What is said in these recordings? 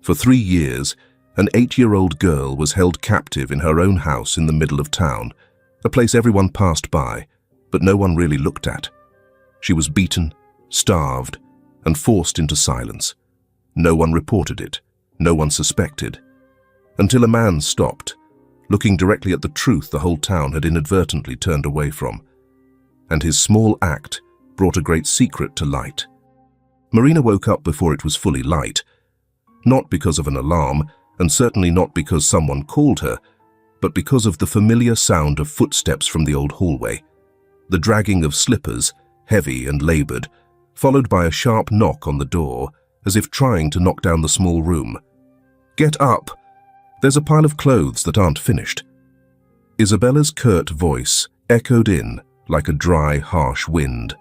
For 3 years, an 8-year-old girl was held captive in her own house in the middle of town, a place everyone passed by, but no one really looked at. She was beaten, starved, and forced into silence. No one reported it, no one suspected, until a man stopped, looking directly at the truth the whole town had inadvertently turned away from. And his small act brought a great secret to light. Marina woke up before it was fully light, not because of an alarm, and certainly not because someone called her, but because of the familiar sound of footsteps from the old hallway, the dragging of slippers, heavy and labored, followed by a sharp knock on the door, as if trying to knock down the small room. "Get up! There's a pile of clothes that aren't finished." Isabella's curt voice echoed in like a dry, harsh wind.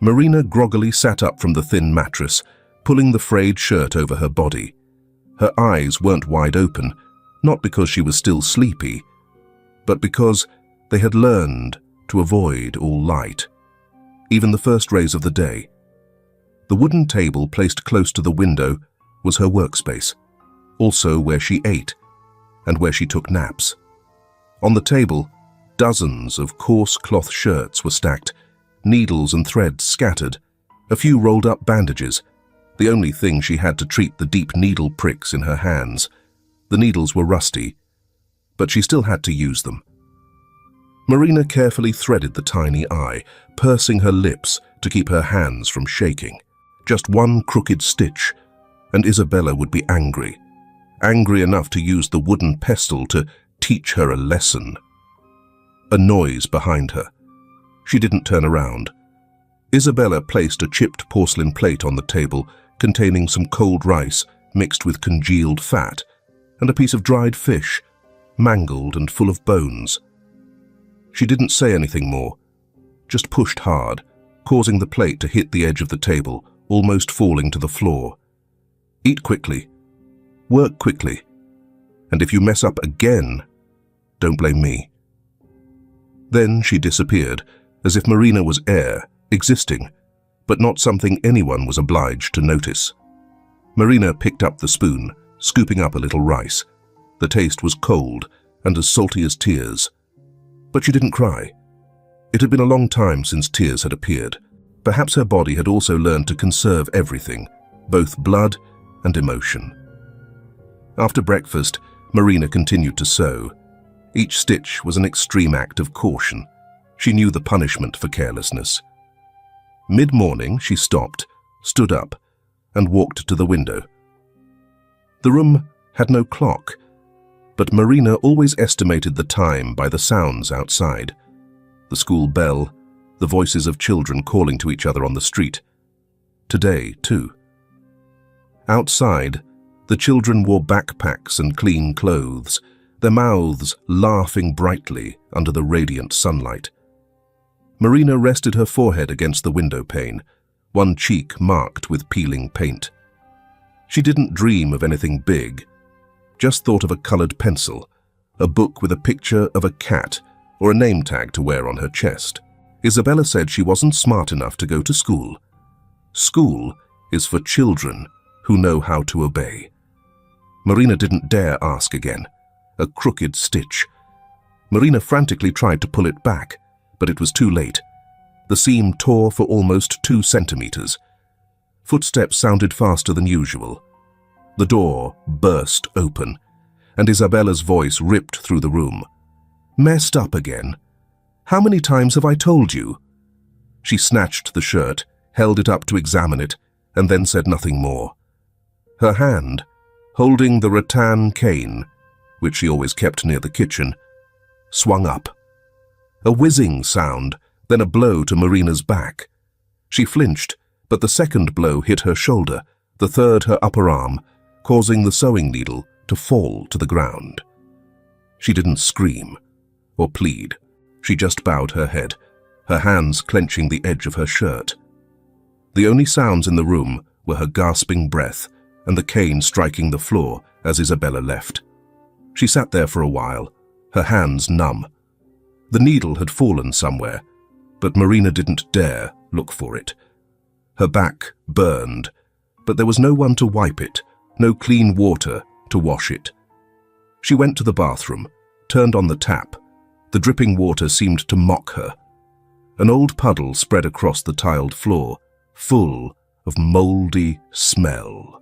Marina groggily sat up from the thin mattress, pulling the frayed shirt over her body. Her eyes weren't wide open, not because she was still sleepy, but because they had learned to avoid all light, even the first rays of the day. The wooden table placed close to the window was her workspace, also where she ate and where she took naps. On the table, dozens of coarse cloth shirts were stacked, needles and threads scattered, a few rolled-up bandages, the only thing she had to treat the deep needle pricks in her hands. The needles were rusty, but she still had to use them. Marina carefully threaded the tiny eye, pursing her lips to keep her hands from shaking. Just one crooked stitch, and Isabella would be angry enough to use the wooden pestle to teach her a lesson. A noise behind her. She didn't turn around. Isabella placed a chipped porcelain plate on the table containing some cold rice mixed with congealed fat and a piece of dried fish, mangled and full of bones. She didn't say anything more, just pushed hard, causing the plate to hit the edge of the table, almost falling to the floor. "Eat quickly. Work quickly. And if you mess up again, don't blame me." Then she disappeared, as if Marina was air, existing, but not something anyone was obliged to notice. Marina picked up the spoon, scooping up a little rice. The taste was cold and as salty as tears. But she didn't cry. It had been a long time since tears had appeared. Perhaps her body had also learned to conserve everything, both blood and emotion. After breakfast, Marina continued to sew. Each stitch was an extreme act of caution. She knew the punishment for carelessness. Mid-morning, she stopped, stood up, and walked to the window. The room had no clock, but Marina always estimated the time by the sounds outside. The school bell, the voices of children calling to each other on the street. Today, too. Outside, the children wore backpacks and clean clothes, their mouths laughing brightly under the radiant sunlight. Marina rested her forehead against the window pane, one cheek marked with peeling paint. She didn't dream of anything big, just thought of a colored pencil, a book with a picture of a cat, or a name tag to wear on her chest. Isabella said she wasn't smart enough to go to school. School is for children who know how to obey. Marina didn't dare ask again. A crooked stitch. Marina frantically tried to pull it back, but it was too late. The seam tore for almost 2 centimeters. Footsteps sounded faster than usual. The door burst open, and Isabella's voice ripped through the room. "Messed up again? How many times have I told you?" She snatched the shirt, held it up to examine it, and then said nothing more. Her hand, holding the rattan cane, which she always kept near the kitchen, swung up. A whizzing sound, then a blow to Marina's back. She flinched, but the second blow hit her shoulder, the third her upper arm, causing the sewing needle to fall to the ground. She didn't scream or plead. She just bowed her head, her hands clenching the edge of her shirt. The only sounds in the room were her gasping breath and the cane striking the floor as Isabella left. She sat there for a while, her hands numb. The needle had fallen somewhere, but Marina didn't dare look for it. Her back burned, but there was no one to wipe it no clean water to wash it. She went to the bathroom, turned on the tap. The dripping water seemed to mock her. An old puddle spread across the tiled floor, full of mouldy smell.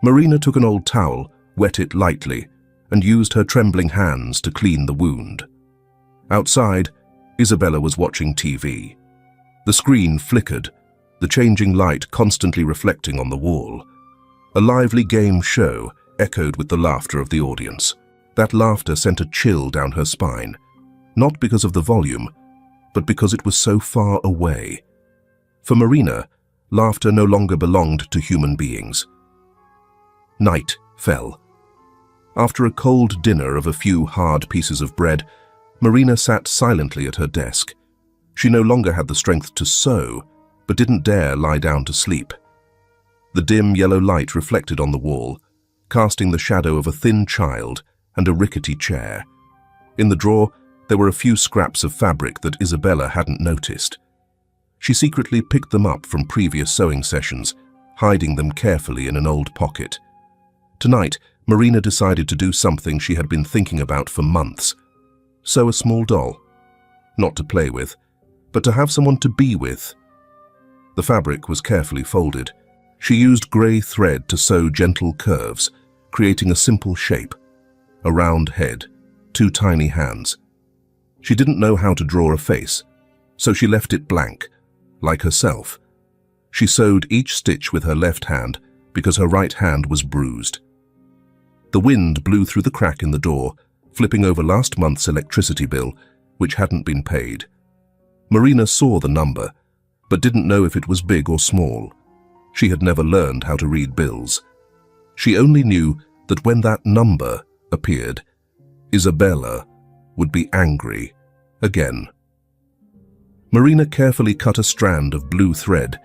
Marina took an old towel, wet it lightly, and used her trembling hands to clean the wound. Outside, Isabella was watching TV. The screen flickered, the changing light constantly reflecting on the wall. A lively game show echoed with the laughter of the audience. That laughter sent a chill down her spine, not because of the volume, but because it was so far away. For Marina, laughter no longer belonged to human beings. Night fell. After a cold dinner of a few hard pieces of bread, Marina sat silently at her desk. She no longer had the strength to sew, but didn't dare lie down to sleep. The dim yellow light reflected on the wall, casting the shadow of a thin child and a rickety chair. In the drawer, there were a few scraps of fabric that Isabella hadn't noticed. She secretly picked them up from previous sewing sessions, hiding them carefully in an old pocket. Tonight, Marina decided to do something she had been thinking about for months. Sew a small doll. Not to play with, but to have someone to be with. The fabric was carefully folded. She used grey thread to sew gentle curves, creating a simple shape. A round head, 2 tiny hands. She didn't know how to draw a face, so she left it blank, like herself. She sewed each stitch with her left hand because her right hand was bruised. The wind blew through the crack in the door, flipping over last month's electricity bill, which hadn't been paid. Marina saw the number, but didn't know if it was big or small. She had never learned how to read bills. She only knew that when that number appeared, Isabella would be angry again. Marina carefully cut a strand of blue thread,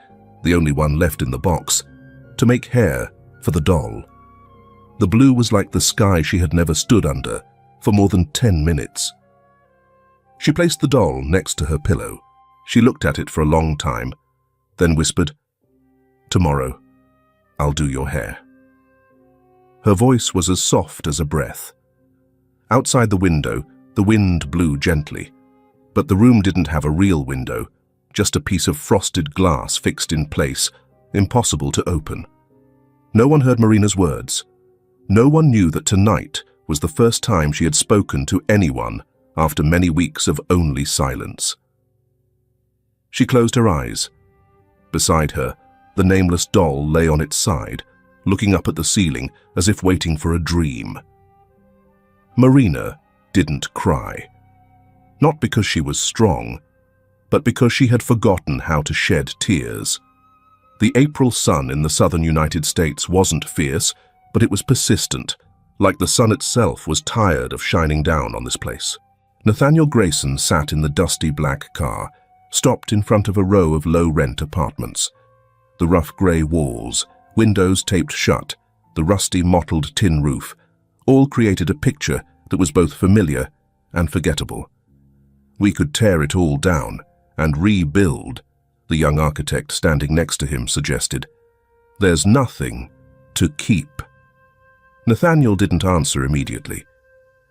the only one left in the box, to make hair for the doll. The blue was like the sky she had never stood under for more than 10 minutes. She placed the doll next to her pillow. She looked at it for a long time, then whispered, "Tomorrow, I'll do your hair." Her voice was as soft as a breath. Outside the window, the wind blew gently, but the room didn't have a real window, just a piece of frosted glass fixed in place, impossible to open. No one heard Marina's words. No one knew that tonight was the first time she had spoken to anyone after many weeks of only silence. She closed her eyes. Beside her, the nameless doll lay on its side, looking up at the ceiling as if waiting for a dream. Marina didn't cry. Not because she was strong, but because she had forgotten how to shed tears. The April sun in the southern United States wasn't fierce, but it was persistent, like the sun itself was tired of shining down on this place. Nathaniel Grayson sat in the dusty black car, stopped in front of a row of low-rent apartments. The rough grey walls, windows taped shut, the rusty mottled tin roof, all created a picture that was both familiar and forgettable. "We could tear it all down and rebuild," the young architect standing next to him suggested. "There's nothing to keep." Nathaniel didn't answer immediately.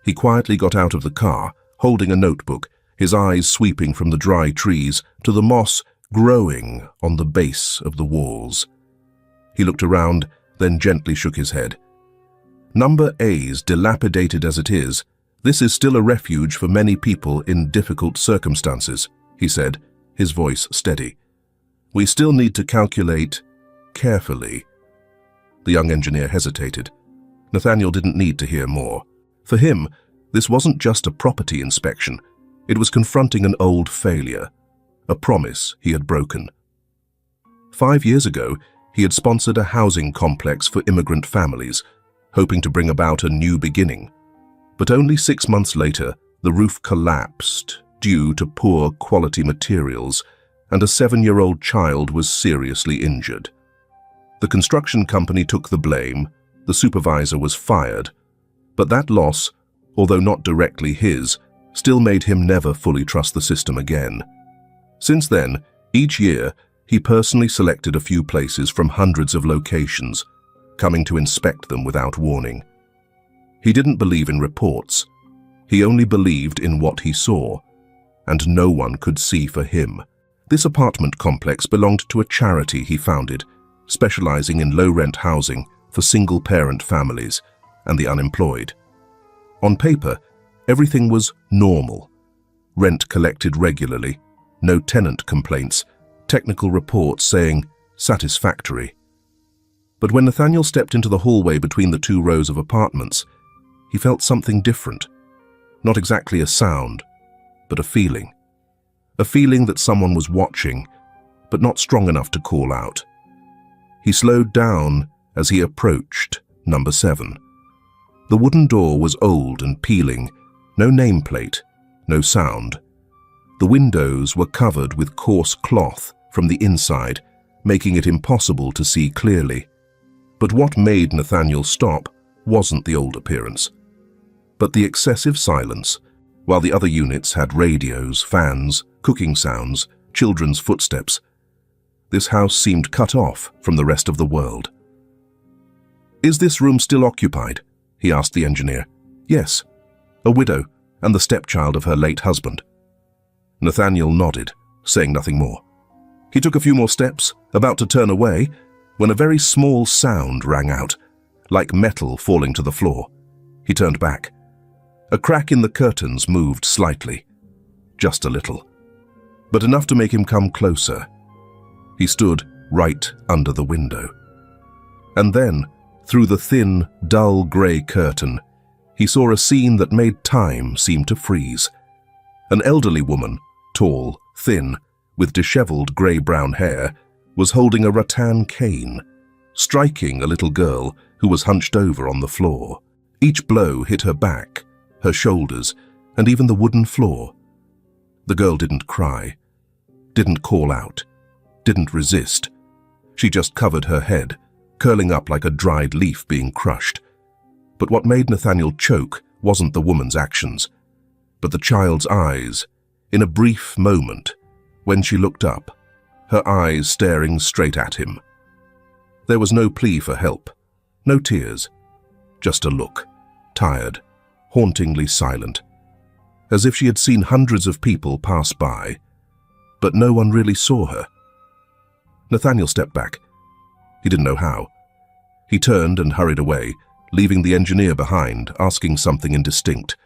He quietly got out of the car, holding a notebook, his eyes sweeping from the dry trees to the moss growing on the base of the walls. He looked around, then gently shook his head. "Number A's, dilapidated as it is, this is still a refuge for many people in difficult circumstances," he said, his voice steady. "We still need to calculate carefully." The young engineer hesitated. Nathaniel didn't need to hear more. For him, this wasn't just a property inspection. It was confronting an old failure, a promise he had broken. 5 years ago, he had sponsored a housing complex for immigrant families, hoping to bring about a new beginning. But only 6 months later, the roof collapsed due to poor quality materials, and a 7-year-old child was seriously injured. The construction company took the blame, the supervisor was fired, but that loss, although not directly his, still made him never fully trust the system again. Since then, each year, he personally selected a few places from hundreds of locations, coming to inspect them without warning. He didn't believe in reports. He only believed in what he saw, and no one could see for him. This apartment complex belonged to a charity he founded, specializing in low-rent housing for single-parent families and the unemployed. On paper, everything was normal. Rent collected regularly, no tenant complaints, technical reports saying satisfactory. But when Nathaniel stepped into the hallway between the 2 rows of apartments, he felt something different. Not exactly a sound, but a feeling. A feeling that someone was watching, but not strong enough to call out. He slowed down as he approached number 7. The wooden door was old and peeling, no nameplate, no sound. The windows were covered with coarse cloth from the inside, making it impossible to see clearly. But what made Nathaniel stop wasn't the old appearance, but the excessive silence, while the other units had radios, fans, cooking sounds, children's footsteps. This house seemed cut off from the rest of the world. "Is this room still occupied?" he asked the engineer. "Yes, a widow and the stepchild of her late husband." Nathaniel nodded, saying nothing more. He took a few more steps, about to turn away, when a very small sound rang out, like metal falling to the floor. He turned back. A crack in the curtains moved slightly, just a little, but enough to make him come closer. He stood right under the window. And then, through the thin, dull grey curtain, he saw a scene that made time seem to freeze. An elderly woman, tall, thin, with disheveled grey-brown hair, was holding a rattan cane, striking a little girl who was hunched over on the floor. Each blow hit her back, her shoulders, and even the wooden floor. The girl didn't cry, didn't call out, didn't resist. She just covered her head, curling up like a dried leaf being crushed. But what made Nathaniel choke wasn't the woman's actions, but the child's eyes. In a brief moment, when she looked up, her eyes staring straight at him. There was no plea for help, no tears, just a look, tired, hauntingly silent, as if she had seen hundreds of people pass by, but no one really saw her. Nathaniel stepped back. He didn't know how. He turned and hurried away, leaving the engineer behind, asking something indistinct.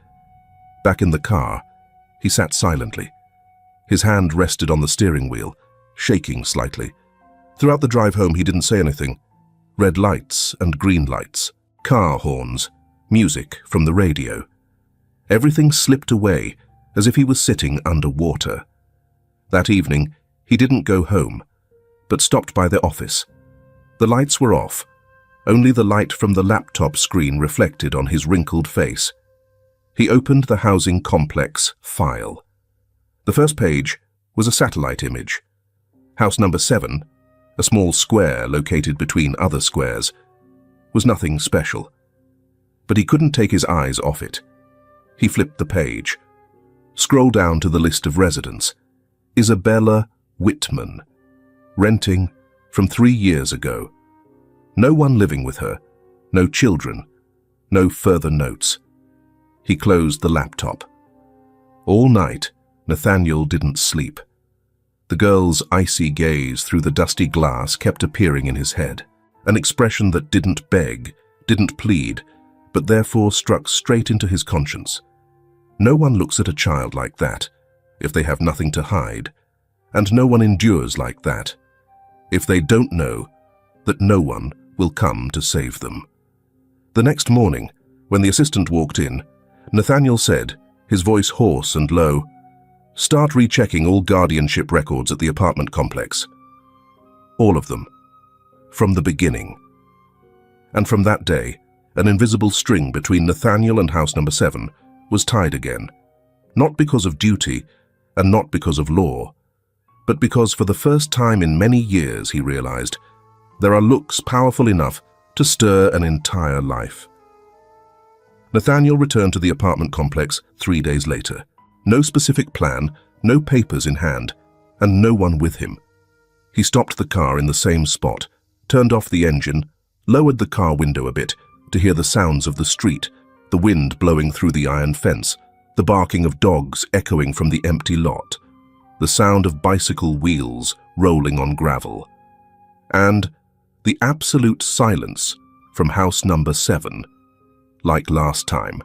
Back in the car, he sat silently. His hand rested on the steering wheel, shaking slightly. Throughout the drive home, he didn't say anything. Red lights and green lights, car horns, music from the radio. Everything slipped away as if he was sitting underwater. That evening, he didn't go home, but stopped by the office. The lights were off. Only the light from the laptop screen reflected on his wrinkled face. He opened the housing complex file. The first page was a satellite image. House number 7, a small square located between other squares, was nothing special. But he couldn't take his eyes off it. He flipped the page. Scroll down to the list of residents. Isabella Whitman, renting from 3 years ago. No one living with her, no children, no further notes. He closed the laptop. All night, Nathaniel didn't sleep. The girl's icy gaze through the dusty glass kept appearing in his head, an expression that didn't beg, didn't plead, but therefore struck straight into his conscience. No one looks at a child like that, if they have nothing to hide, and no one endures like that, if they don't know that no one will come to save them. The next morning, when the assistant walked in, Nathaniel said, his voice hoarse and low, "Start rechecking all guardianship records at the apartment complex. All of them. From the beginning." And from that day, an invisible string between Nathaniel and house number 7 was tied again, not because of duty and not because of law, but because for the first time in many years, he realized, there are looks powerful enough to stir an entire life. Nathaniel returned to the apartment complex 3 days later. No specific plan, no papers in hand, and no one with him. He stopped the car in the same spot, turned off the engine, lowered the car window a bit to hear the sounds of the street, the wind blowing through the iron fence, the barking of dogs echoing from the empty lot, the sound of bicycle wheels rolling on gravel, and the absolute silence from house number 7, like last time.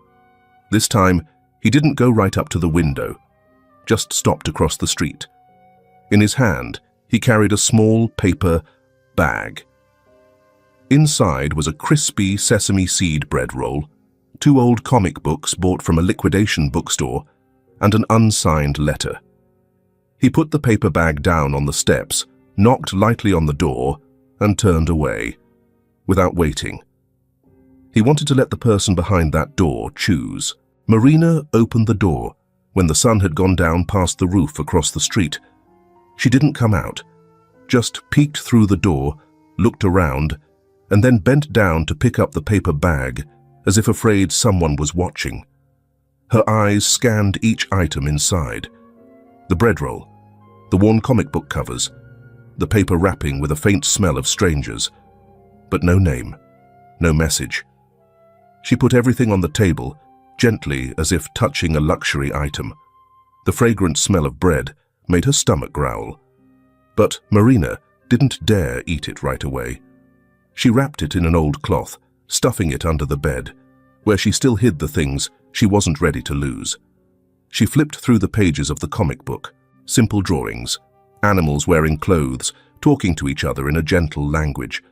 This time, he didn't go right up to the window, just stopped across the street. In his hand, he carried a small paper bag. Inside was a crispy sesame seed bread roll, 2 old comic books bought from a liquidation bookstore, and an unsigned letter. He put the paper bag down on the steps, knocked lightly on the door, and turned away, without waiting. He wanted to let the person behind that door choose. Marina opened the door when the sun had gone down past the roof across the street. She didn't come out, just peeked through the door, looked around, and then bent down to pick up the paper bag as if afraid someone was watching. Her eyes scanned each item inside. The bread roll, the worn comic book covers, the paper wrapping with a faint smell of strangers, but no name, no message. She put everything on the table, gently as if touching a luxury item. The fragrant smell of bread made her stomach growl. But Marina didn't dare eat it right away. She wrapped it in an old cloth, stuffing it under the bed, where she still hid the things she wasn't ready to lose. She flipped through the pages of the comic book, simple drawings, animals wearing clothes, talking to each other in a gentle language.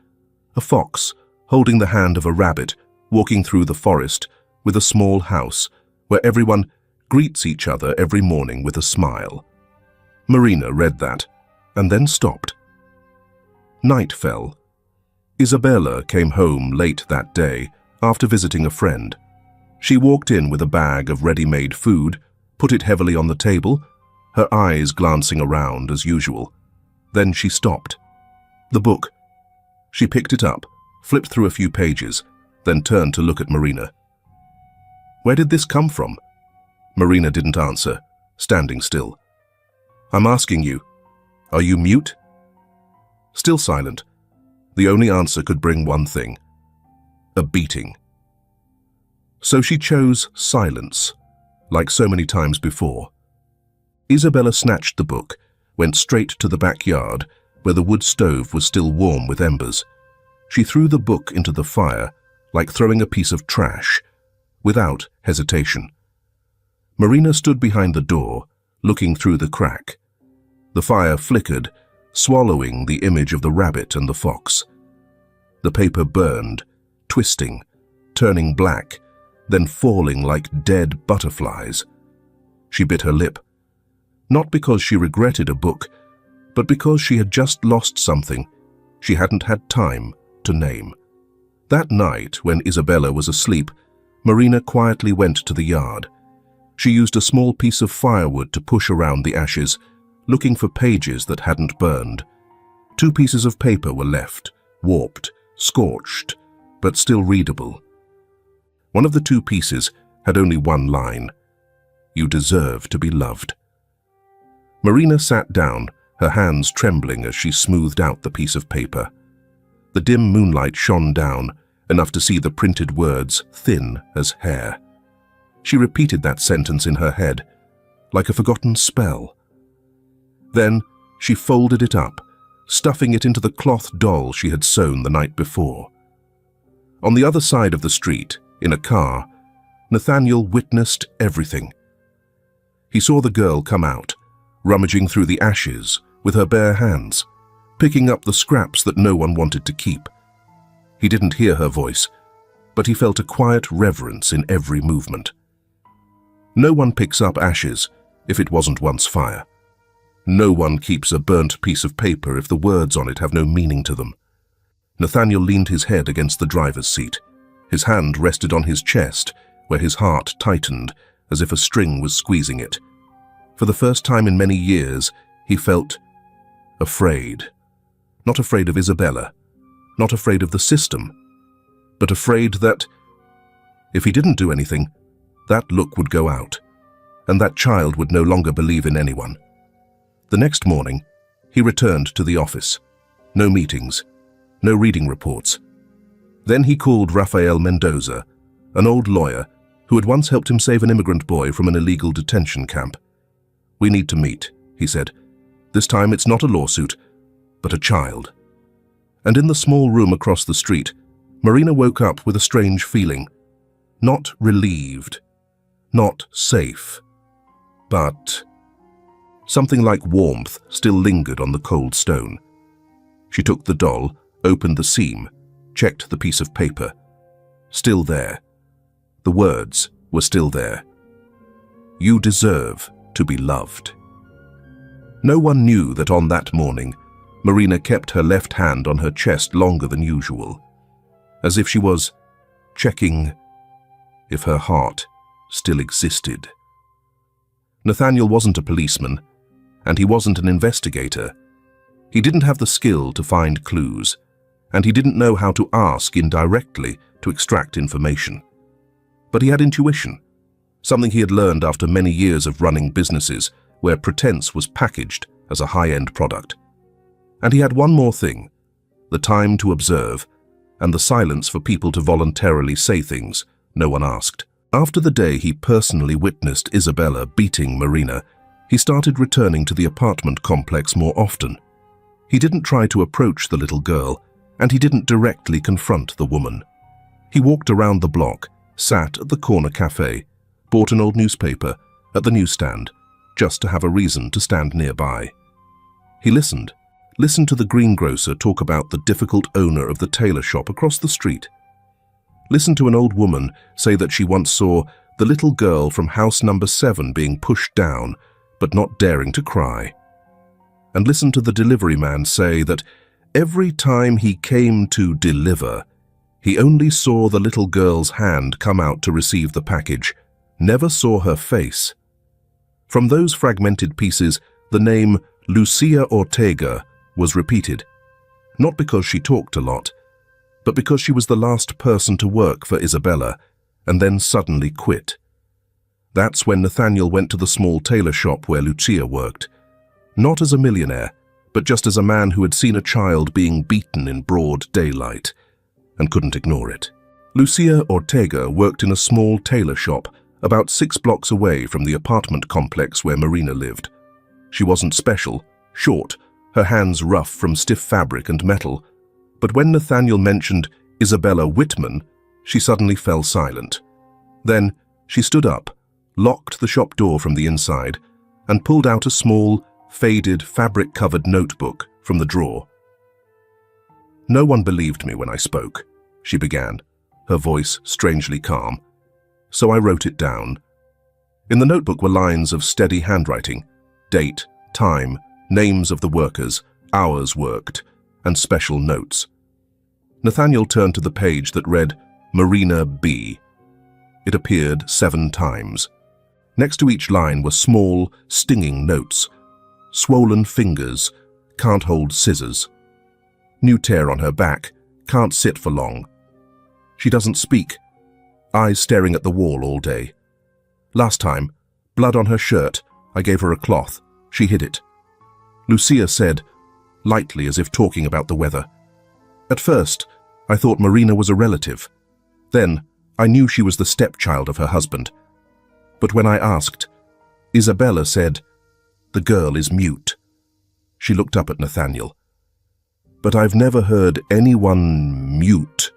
A fox, holding the hand of a rabbit, walking through the forest with a small house where everyone greets each other every morning with a smile. Marina read that and then stopped. Night fell. Isabella came home late that day after visiting a friend. She walked in with a bag of ready-made food, put it heavily on the table, her eyes glancing around as usual. Then she stopped. The book. She picked it up, flipped through a few pages, then turned to look at Marina. "Where did this come from?" Marina didn't answer, standing still. "I'm asking you, are you mute?" Still silent. The only answer could bring one thing: a beating. So she chose silence, like so many times before. Isabella snatched the book, went straight to the backyard, where the wood stove was still warm with embers. She threw the book into the fire, like throwing a piece of trash, without hesitation. Marina stood behind the door, looking through the crack. The fire flickered, swallowing the image of the rabbit and the fox. The paper burned, twisting, turning black, then falling like dead butterflies. She bit her lip, not because she regretted a book, but because she had just lost something she hadn't had time to name. That night, when Isabella was asleep, Marina quietly went to the yard. She used a small piece of firewood to push around the ashes, looking for pages that hadn't burned. 2 pieces of paper were left, warped, scorched, but still readable. One of the 2 pieces had only one line: "You deserve to be loved." Marina sat down, her hands trembling as she smoothed out the piece of paper. The dim moonlight shone down, enough to see the printed words thin as hair. She repeated that sentence in her head, like a forgotten spell. Then she folded it up, stuffing it into the cloth doll she had sewn the night before. On the other side of the street, in a car, Nathaniel witnessed everything. He saw the girl come out, rummaging through the ashes with her bare hands, picking up the scraps that no one wanted to keep. He didn't hear her voice, but he felt a quiet reverence in every movement. No one picks up ashes if it wasn't once fire. No one keeps a burnt piece of paper if the words on it have no meaning to them. Nathaniel leaned his head against the driver's seat. His hand rested on his chest, where his heart tightened as if a string was squeezing it. For the first time in many years, he felt afraid. Not afraid of Isabella, not afraid of the system, but afraid that if he didn't do anything, that look would go out, and that child would no longer believe in anyone. The next morning, he returned to the office. No meetings, no reading reports, Then he called Rafael Mendoza, an old lawyer who had once helped him save an immigrant boy from an illegal detention camp. "We need to meet," he said. "This time it's not a lawsuit, but a child." And in the small room across the street, Marina woke up with a strange feeling. Not relieved, not safe, but something like warmth still lingered on the cold stone. She took the doll, opened the seam, checked the piece of paper. Still there. The words were still there. "You deserve to be loved." No one knew that on that morning, Marina kept her left hand on her chest longer than usual, as if she was checking if her heart still existed. Nathaniel wasn't a policeman, and he wasn't an investigator. He didn't have the skill to find clues, and he didn't know how to ask indirectly to extract information. But he had intuition, something he had learned after many years of running businesses where pretense was packaged as a high-end product. And he had one more thing: the time to observe, and the silence for people to voluntarily say things no one asked. After the day he personally witnessed Isabella beating Marina, he started returning to the apartment complex more often. He didn't try to approach the little girl, and he didn't directly confront the woman. He walked around the block, sat at the corner cafe, bought an old newspaper at the newsstand, just to have a reason to stand nearby. He listened to the greengrocer talk about the difficult owner of the tailor shop across the street. Listened to an old woman say that she once saw the little girl from house number 7 being pushed down, but not daring to cry. And listened to the delivery man say that every time he came to deliver, he only saw the little girl's hand come out to receive the package, never saw her face. From those fragmented pieces, the name Lucia Ortega was repeated, not because she talked a lot, but because she was the last person to work for Isabella and then suddenly quit. That's when Nathaniel went to the small tailor shop where Lucia worked, not as a millionaire, but just as a man who had seen a child being beaten in broad daylight and couldn't ignore it. Lucia Ortega worked in a small tailor shop about 6 blocks away from the apartment complex where Marina lived. She wasn't special, short, her hands rough from stiff fabric and metal, but when Nathaniel mentioned Isabella Whitman, she suddenly fell silent. Then she stood up, locked the shop door from the inside, and pulled out a small, faded, fabric-covered notebook from the drawer. "No one believed me when I spoke," she began, her voice strangely calm. "So I wrote it down." In the notebook were lines of steady handwriting, date, time, names of the workers, hours worked, and special notes. Nathaniel turned to the page that read Marina B. It appeared 7 times. Next to each line were small, stinging notes. Swollen fingers, can't hold scissors. New tear on her back, can't sit for long. She doesn't speak, eyes staring at the wall all day. Last time, blood on her shirt, I gave her a cloth. She hid it. Lucia said, lightly as if talking about the weather. At first, I thought Marina was a relative. Then, I knew she was the stepchild of her husband. But when I asked, Isabella said, "The girl is mute." She looked up at Nathaniel. "But I've never heard anyone mute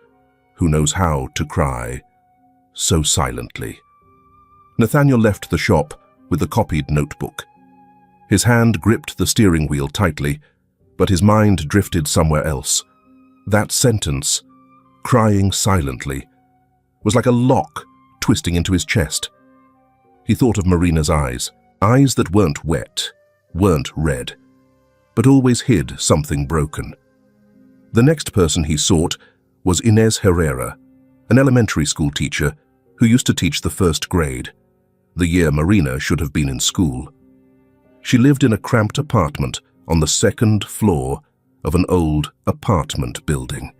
who knows how to cry so silently." Nathaniel left the shop with the copied notebook. His hand gripped the steering wheel tightly, but his mind drifted somewhere else. That sentence, crying silently, was like a lock twisting into his chest. He thought of Marina's eyes that weren't wet, weren't red, but always hid something broken. The next person he sought was Inez Herrera, an elementary school teacher who used to teach the 1st grade, the year Marina should have been in school. She lived in a cramped apartment on the 2nd floor of an old apartment building.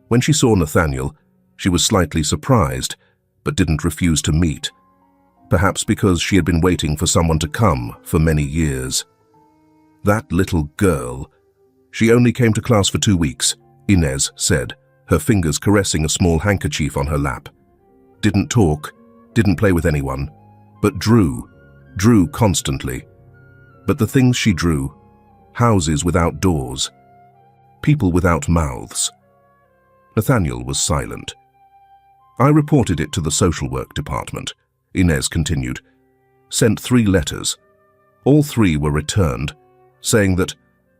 When she saw Nathaniel, she was slightly surprised, but didn't refuse to meet, perhaps because she had been waiting for someone to come for many years. That little girl, she only came to class for 2 weeks, Inez said, her fingers caressing a small handkerchief on her lap. Didn't talk, didn't play with anyone, but drew constantly. But the things she drew, houses without doors, people without mouths. Nathaniel was silent. I reported it to the social work department, Inez continued. Sent 3 letters. All 3 were returned, saying that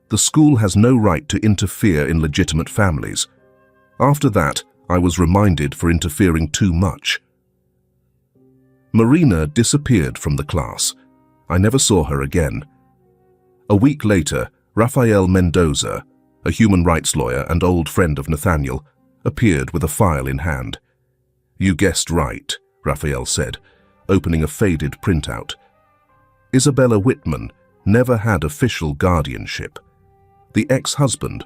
the school has no right to interfere in legitimate families. After that, I was reminded for interfering too much. Marina disappeared from the class. I never saw her again. A week later, Rafael Mendoza, a human rights lawyer and old friend of Nathaniel, appeared with a file in hand. "You guessed right," Rafael said, opening a faded printout. Isabella Whitman never had official guardianship. The ex-husband,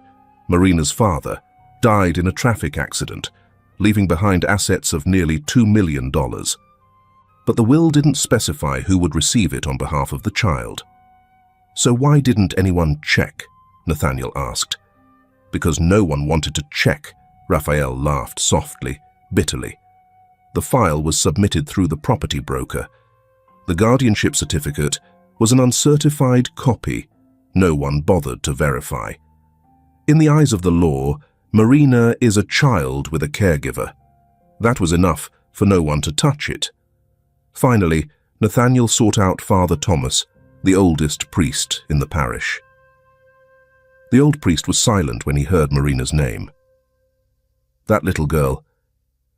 Marina's father, died in a traffic accident, leaving behind assets of nearly $2 million. But the will didn't specify who would receive it on behalf of the child. "So why didn't anyone check?" Nathaniel asked. "Because no one wanted to check," Rafael laughed softly, bitterly. The file was submitted through the property broker. The guardianship certificate was an uncertified copy. No one bothered to verify. In the eyes of the law, Marina is a child with a caregiver. That was enough for no one to touch it. Finally, Nathaniel sought out Father Thomas, the oldest priest in the parish. The old priest was silent when he heard Marina's name. "That little girl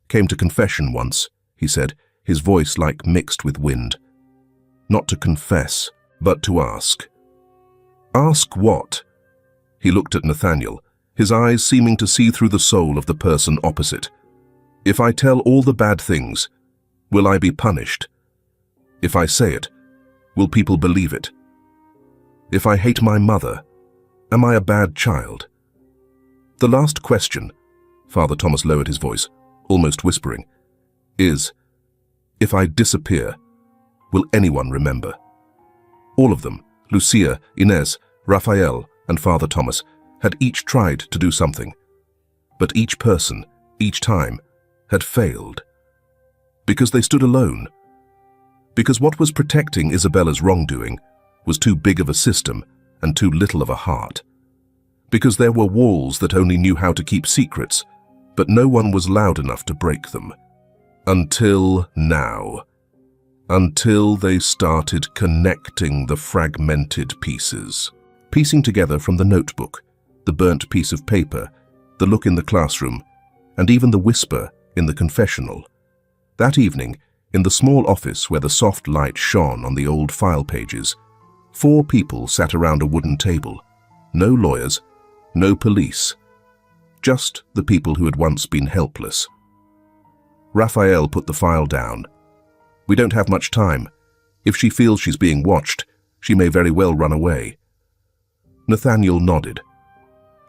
came to confession once," he said, his voice like mixed with wind. "Not to confess, but to ask." "Ask what?" He looked at Nathaniel, his eyes seeming to see through the soul of the person opposite. "If I tell all the bad things, will I be punished? If I say it, will people believe it? If I hate my mother, am I a bad child?" "The last question," Father Thomas lowered his voice, almost whispering, "is, if I disappear, will anyone remember?" All of them, Lucia, Inez, Rafael, and Father Thomas, had each tried to do something. But each person, each time, had failed. Because they stood alone. Because what was protecting Isabella's wrongdoing was too big of a system and too little of a heart. Because there were walls that only knew how to keep secrets, but no one was loud enough to break them. Until now. Until they started connecting the fragmented pieces. Piecing together from the notebook, the burnt piece of paper, the look in the classroom, and even the whisper in the confessional. That evening, in the small office where the soft light shone on the old file pages, 4 people sat around a wooden table. No lawyers, no police. Just the people who had once been helpless. Raphael put the file down. "We don't have much time. If she feels she's being watched, she may very well run away." Nathaniel nodded.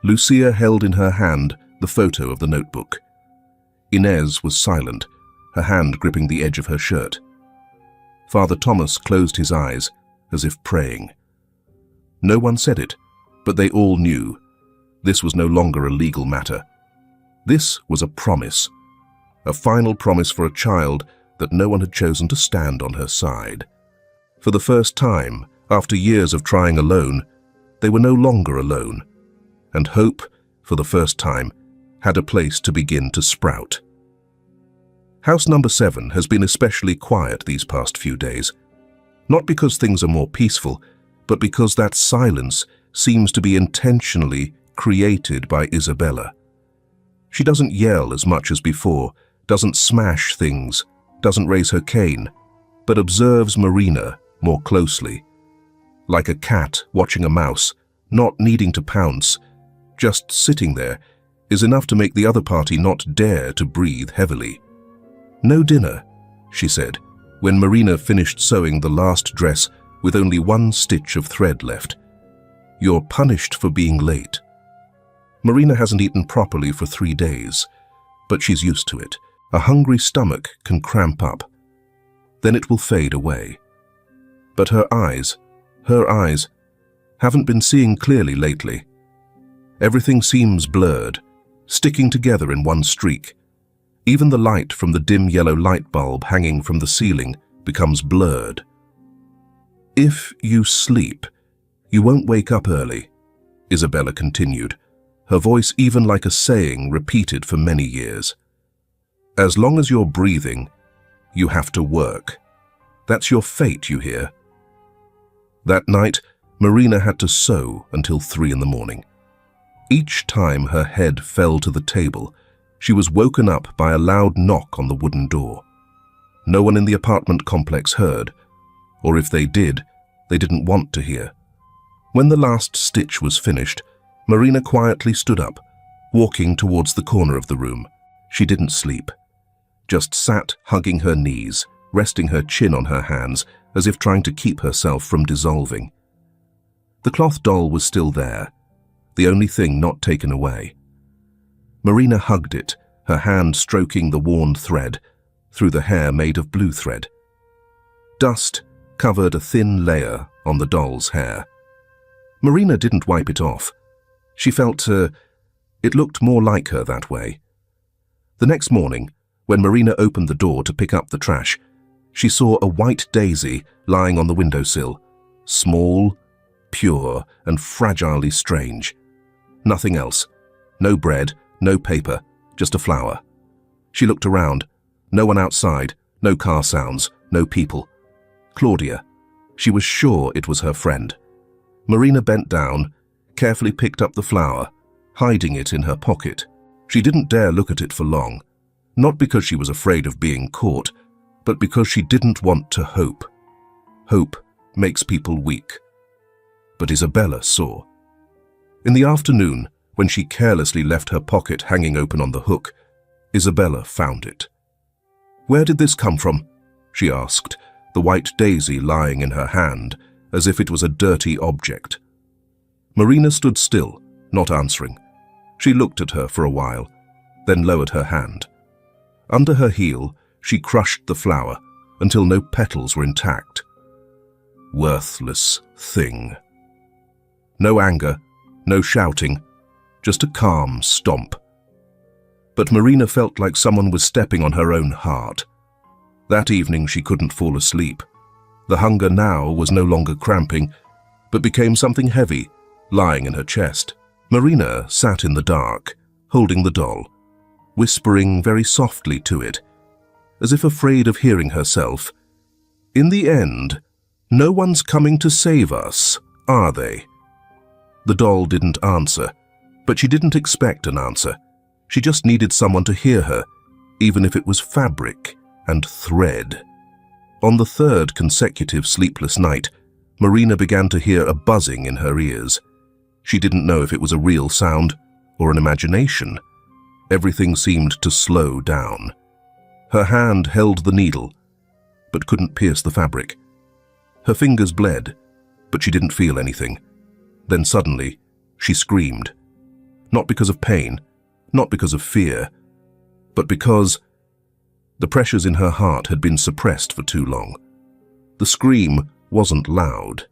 Lucia held in her hand the photo of the notebook. Inez was silent, her hand gripping the edge of her shirt. Father Thomas closed his eyes, as if praying. No one said it, but they all knew. This was no longer a legal matter. This was a promise. A final promise for a child that no one had chosen to stand on her side. For the first time, after years of trying alone, they were no longer alone. And hope, for the first time, had a place to begin to sprout. House number 7 has been especially quiet these past few days. Not because things are more peaceful, but because that silence seems to be intentionally created by Isabella. She doesn't yell as much as before, doesn't smash things, doesn't raise her cane, but observes Marina more closely. Like a cat watching a mouse, not needing to pounce, just sitting there, is enough to make the other party not dare to breathe heavily. "No dinner," she said, when Marina finished sewing the last dress with only one stitch of thread left. "You're punished for being late." Marina hasn't eaten properly for 3 days, but she's used to it. A hungry stomach can cramp up. Then it will fade away. But her eyes, haven't been seeing clearly lately. Everything seems blurred, sticking together in one streak. Even the light from the dim yellow light bulb hanging from the ceiling becomes blurred. "If you sleep, you won't wake up early," Isabella continued, her voice even like a saying repeated for many years. "As long as you're breathing, you have to work. That's your fate, you hear?" That night, Marina had to sew until 3 in the morning. Each time her head fell to the table, she was woken up by a loud knock on the wooden door. No one in the apartment complex heard, or if they did, they didn't want to hear. When the last stitch was finished, Marina quietly stood up, walking towards the corner of the room. She didn't sleep, just sat hugging her knees, resting her chin on her hands as if trying to keep herself from dissolving. The cloth doll was still there, the only thing not taken away. Marina hugged it, her hand stroking the worn thread through the hair made of blue thread. Dust covered a thin layer on the doll's hair. Marina didn't wipe it off. She felt it looked more like her that way. The next morning, when Marina opened the door to pick up the trash, she saw a white daisy lying on the windowsill, small, pure, and fragilely strange. Nothing else. No bread, no paper, just a flower. She looked around. No one outside, no car sounds, no people. Claudia. She was sure it was her friend. Marina bent down, carefully picked up the flower, hiding it in her pocket. She didn't dare look at it for long, not because she was afraid of being caught, but because she didn't want to hope. Hope makes people weak. But Isabella saw. In the afternoon, when she carelessly left her pocket hanging open on the hook, Isabella found it. "Where did this come from?" she asked, the white daisy lying in her hand, as if it was a dirty object. Marina stood still, not answering. She looked at her for a while, then lowered her hand. Under her heel, she crushed the flower until no petals were intact. Worthless thing. No anger, no shouting, just a calm stomp. But Marina felt like someone was stepping on her own heart. That evening she couldn't fall asleep. The hunger now was no longer cramping, but became something heavy, lying in her chest. Marina sat in the dark, holding the doll, whispering very softly to it, as if afraid of hearing herself. "In the end, no one's coming to save us, are they?" The doll didn't answer, but she didn't expect an answer. She just needed someone to hear her, even if it was fabric and thread. On the 3rd consecutive sleepless night, Marina began to hear a buzzing in her ears. She didn't know if it was a real sound or an imagination. Everything seemed to slow down. Her hand held the needle, but couldn't pierce the fabric. Her fingers bled, but she didn't feel anything. Then suddenly, she screamed. Not because of pain, not because of fear, but because the pressures in her heart had been suppressed for too long. The scream wasn't loud,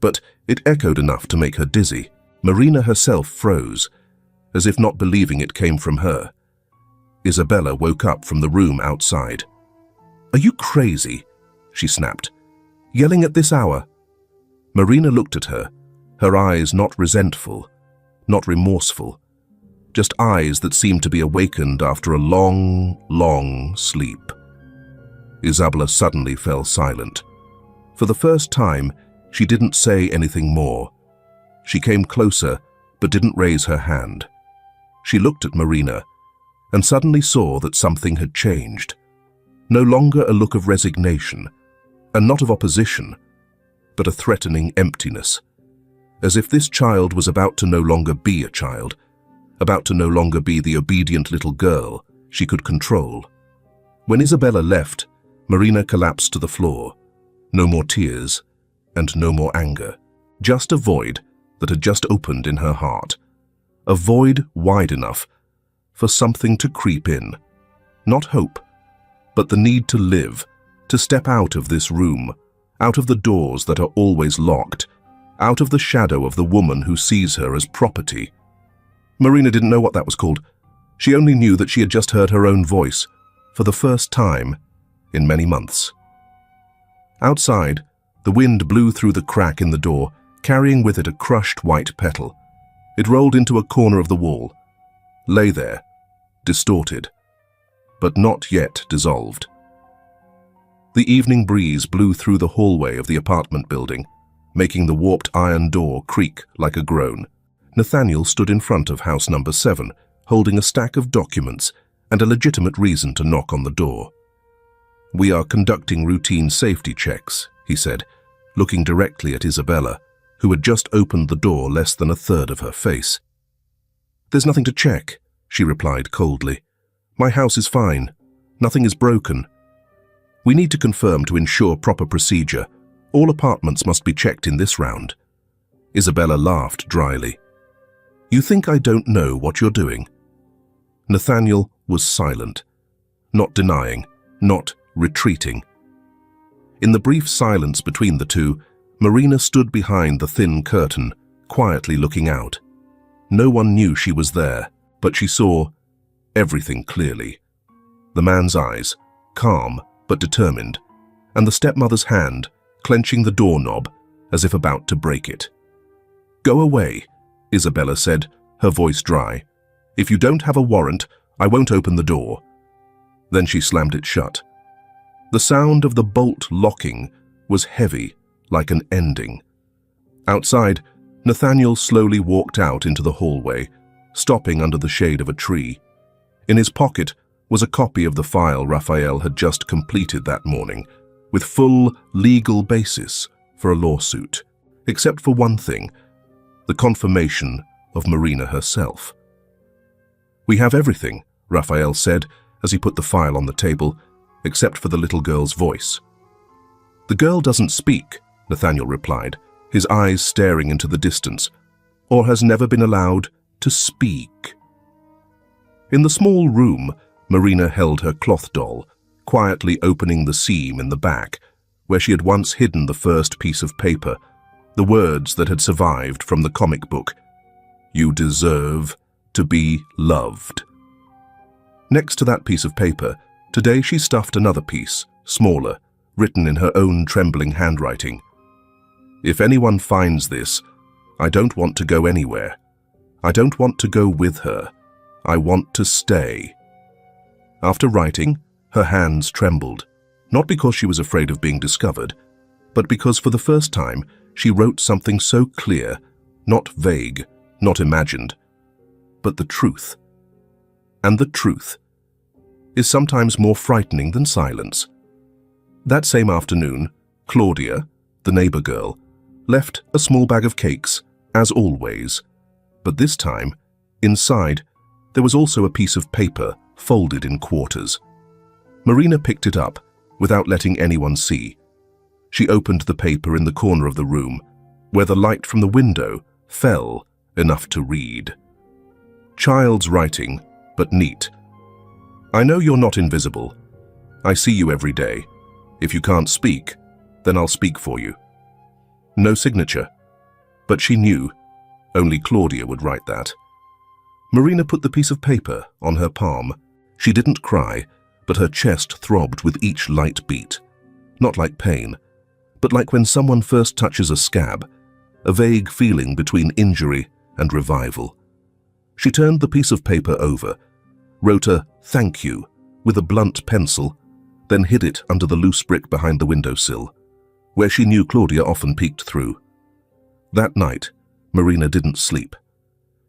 but it echoed enough to make her dizzy. Marina herself froze, as if not believing it came from her. Isabella woke up from the room outside. "Are you crazy?" she snapped. "Yelling at this hour?" Marina looked at her, her eyes not resentful, not remorseful, just eyes that seemed to be awakened after a long, long sleep. Isabella suddenly fell silent. For the first time, she didn't say anything more. She came closer, but didn't raise her hand. She looked at Marina, and suddenly saw that something had changed. No longer a look of resignation, and not of opposition, but a threatening emptiness, as if this child was about to no longer be a child, about to no longer be the obedient little girl she could control. When Isabella left, Marina collapsed to the floor. No more tears, and no more anger, just a void that had just opened in her heart. A void wide enough for something to creep in. Not hope, but the need to live, to step out of this room, out of the doors that are always locked, out of the shadow of the woman who sees her as property. Marina didn't know what that was called, She only knew that she had just heard her own voice, for the first time in many months. Outside, the wind blew through the crack in the door, carrying with it a crushed white petal. It rolled into a corner of the wall, lay there, distorted, but not yet dissolved. The evening breeze blew through the hallway of the apartment building, making the warped iron door creak like a groan. Nathaniel stood in front of house number 7, holding a stack of documents and a legitimate reason to knock on the door. "We are conducting routine safety checks," he said, looking directly at Isabella, who had just opened the door less than a third of her face. "There's nothing to check," she replied coldly. "My house is fine. Nothing is broken. We need to confirm to ensure proper procedure. All apartments must be checked in this round." Isabella laughed dryly. "You think I don't know what you're doing?" Nathaniel was silent, not denying, not retreating. In the brief silence between the two, Marina stood behind the thin curtain, quietly looking out. No one knew she was there, but she saw everything clearly. The man's eyes, calm but determined, and the stepmother's hand clenching the doorknob as if about to break it. "Go away," Isabella said, her voice dry. "If you don't have a warrant, I won't open the door." Then she slammed it shut. The sound of the bolt locking was heavy, like an ending. Outside, Nathaniel slowly walked out into the hallway, stopping under the shade of a tree. In his pocket was a copy of the file Raphael had just completed that morning, with full legal basis for a lawsuit, except for one thing, the confirmation of Marina herself. "We have everything," Raphael said as he put the file on the table, except for the little girl's voice. "The girl doesn't speak," Nathaniel replied, his eyes staring into the distance, "or has never been allowed to speak." In the small room, Marina held her cloth doll, quietly opening the seam in the back, where she had once hidden the first piece of paper, the words that had survived from the comic book, "You deserve to be loved." Next to that piece of paper, today she stuffed another piece, smaller, written in her own trembling handwriting. "If anyone finds this, I don't want to go anywhere. I don't want to go with her. I want to stay." After writing, her hands trembled, not because she was afraid of being discovered, but because for the first time she wrote something so clear, not vague, not imagined, but the truth. And the truth is sometimes more frightening than silence. That same afternoon, Claudia, the neighbor girl, left a small bag of cakes, as always. But this time, inside, there was also a piece of paper folded in quarters. Marina picked it up without letting anyone see. She opened the paper in the corner of the room, where the light from the window fell enough to read. Child's writing, but neat. "I know you're not invisible. I see you every day. If you can't speak, then I'll speak for you." No signature, but she knew only Claudia would write that. Marina put the piece of paper on her palm. She didn't cry, but her chest throbbed with each light beat. Not like pain, but like when someone first touches a scab, a vague feeling between injury and revival. She turned the piece of paper over, wrote a "thank you" with a blunt pencil, then hid it under the loose brick behind the windowsill, where she knew Claudia often peeked through. That night, Marina didn't sleep.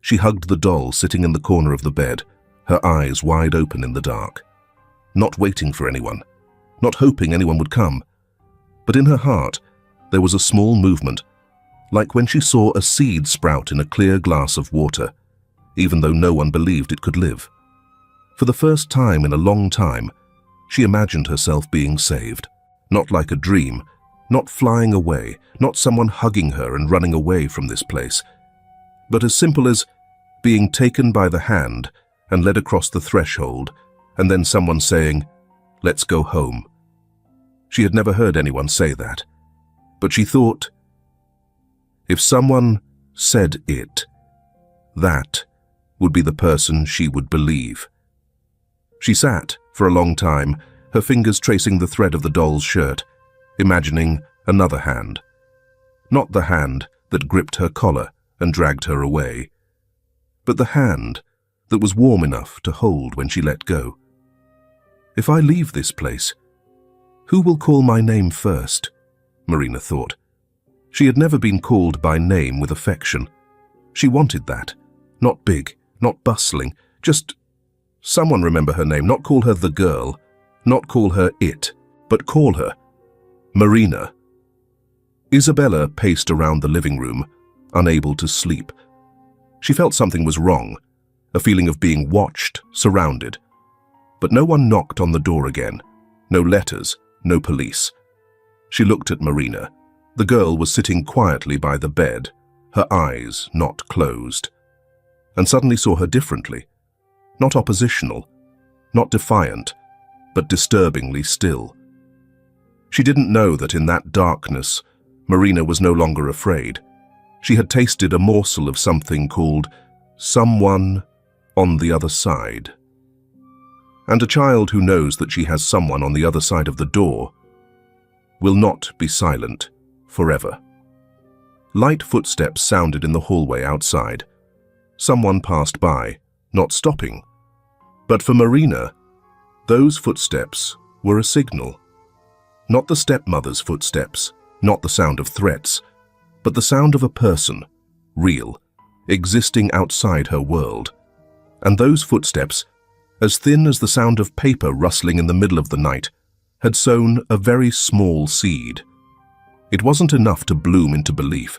She hugged the doll sitting in the corner of the bed, her eyes wide open in the dark. Not waiting for anyone, not hoping anyone would come. But in her heart, there was a small movement, like when she saw a seed sprout in a clear glass of water, even though no one believed it could live. For the first time in a long time, she imagined herself being saved, not like a dream, not flying away, not someone hugging her and running away from this place, but as simple as being taken by the hand and led across the threshold, and then someone saying, "Let's go home." She had never heard anyone say that, but she thought, if someone said it, that would be the person she would believe. She sat for a long time, her fingers tracing the thread of the doll's shirt, imagining another hand. Not the hand that gripped her collar and dragged her away, but the hand that was warm enough to hold when she let go. If I leave this place, who will call my name first? Marina thought. She had never been called by name with affection. She wanted that. Not big, not bustling, just someone remember her name, not call her the girl, not call her it, but call her Marina. Isabella paced around the living room, unable to sleep. She felt something was wrong, a feeling of being watched, surrounded. But no one knocked on the door again. No letters, no police. She looked at Marina. The girl was sitting quietly by the bed, her eyes not closed, and suddenly saw her differently. Not oppositional, not defiant, but disturbingly still. She didn't know that in that darkness, Marina was no longer afraid. She had tasted a morsel of something called someone on the other side. And a child who knows that she has someone on the other side of the door will not be silent forever. Light footsteps sounded in the hallway outside. Someone passed by, not stopping. But for Marina, those footsteps were a signal. Not the stepmother's footsteps, not the sound of threats, but the sound of a person, real, existing outside her world. And those footsteps, as thin as the sound of paper rustling in the middle of the night, had sown a very small seed. It wasn't enough to bloom into belief,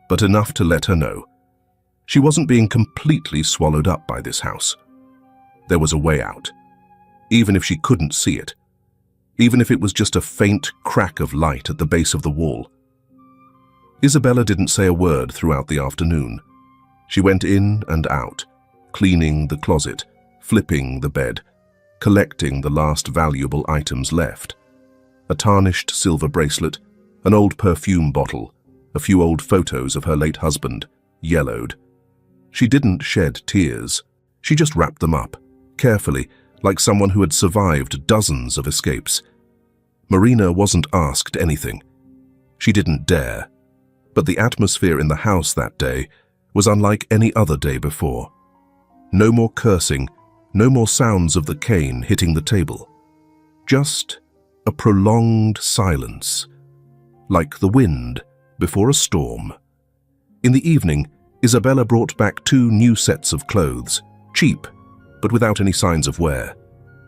but enough to let her know. She wasn't being completely swallowed up by this house. There was a way out, even if she couldn't see it, even if it was just a faint crack of light at the base of the wall. Isabella didn't say a word throughout the afternoon. She went in and out, cleaning the closet, flipping the bed, collecting the last valuable items left. A tarnished silver bracelet, an old perfume bottle, a few old photos of her late husband, yellowed. She didn't shed tears. She just wrapped them up, carefully, like someone who had survived dozens of escapes. Marina wasn't asked anything. She didn't dare. But the atmosphere in the house that day was unlike any other day before. No more cursing, no more sounds of the cane hitting the table. Just a prolonged silence, like the wind before a storm. In the evening, Isabella brought back 2 new sets of clothes, cheap, but without any signs of wear.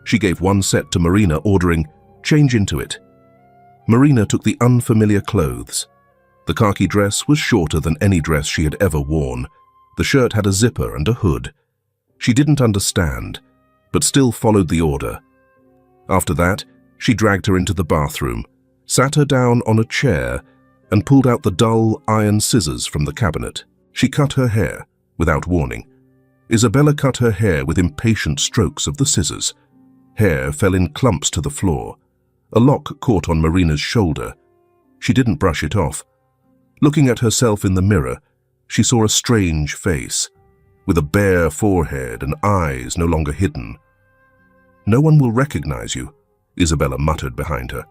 She gave one set to Marina, ordering, "Change into it." Marina took the unfamiliar clothes. The khaki dress was shorter than any dress she had ever worn. The shirt had a zipper and a hood. She didn't understand, but still followed the order. After that, she dragged her into the bathroom, sat her down on a chair, and pulled out the dull iron scissors from the cabinet. She cut her hair, without warning. Isabella cut her hair with impatient strokes of the scissors. Hair fell in clumps to the floor. A lock caught on Marina's shoulder. She didn't brush it off. Looking at herself in the mirror, she saw a strange face, with a bare forehead and eyes no longer hidden. "No one will recognize you," Isabella muttered behind her.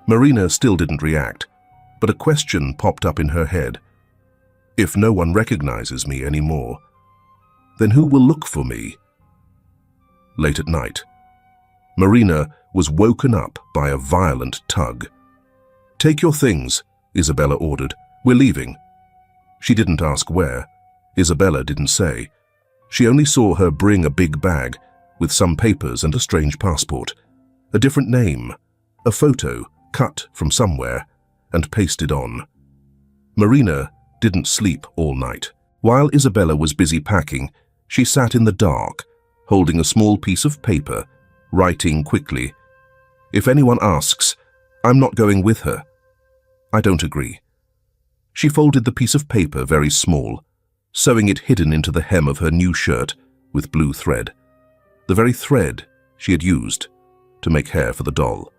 Marina still didn't react, but a question popped up in her head. If no one recognizes me anymore, then who will look for me? Late at night, Marina was woken up by a violent tug. "Take your things," Isabella ordered. "We're leaving." She didn't ask where. Isabella didn't say. She only saw her bring a big bag with some papers and a strange passport, a different name, a photo cut from somewhere and pasted on. Marina didn't sleep all night. While Isabella was busy packing, she sat in the dark, holding a small piece of paper, writing quickly. "If anyone asks, I'm not going with her. I don't agree." She folded the piece of paper very small, sewing it hidden into the hem of her new shirt with blue thread, the very thread she had used to make hair for the doll.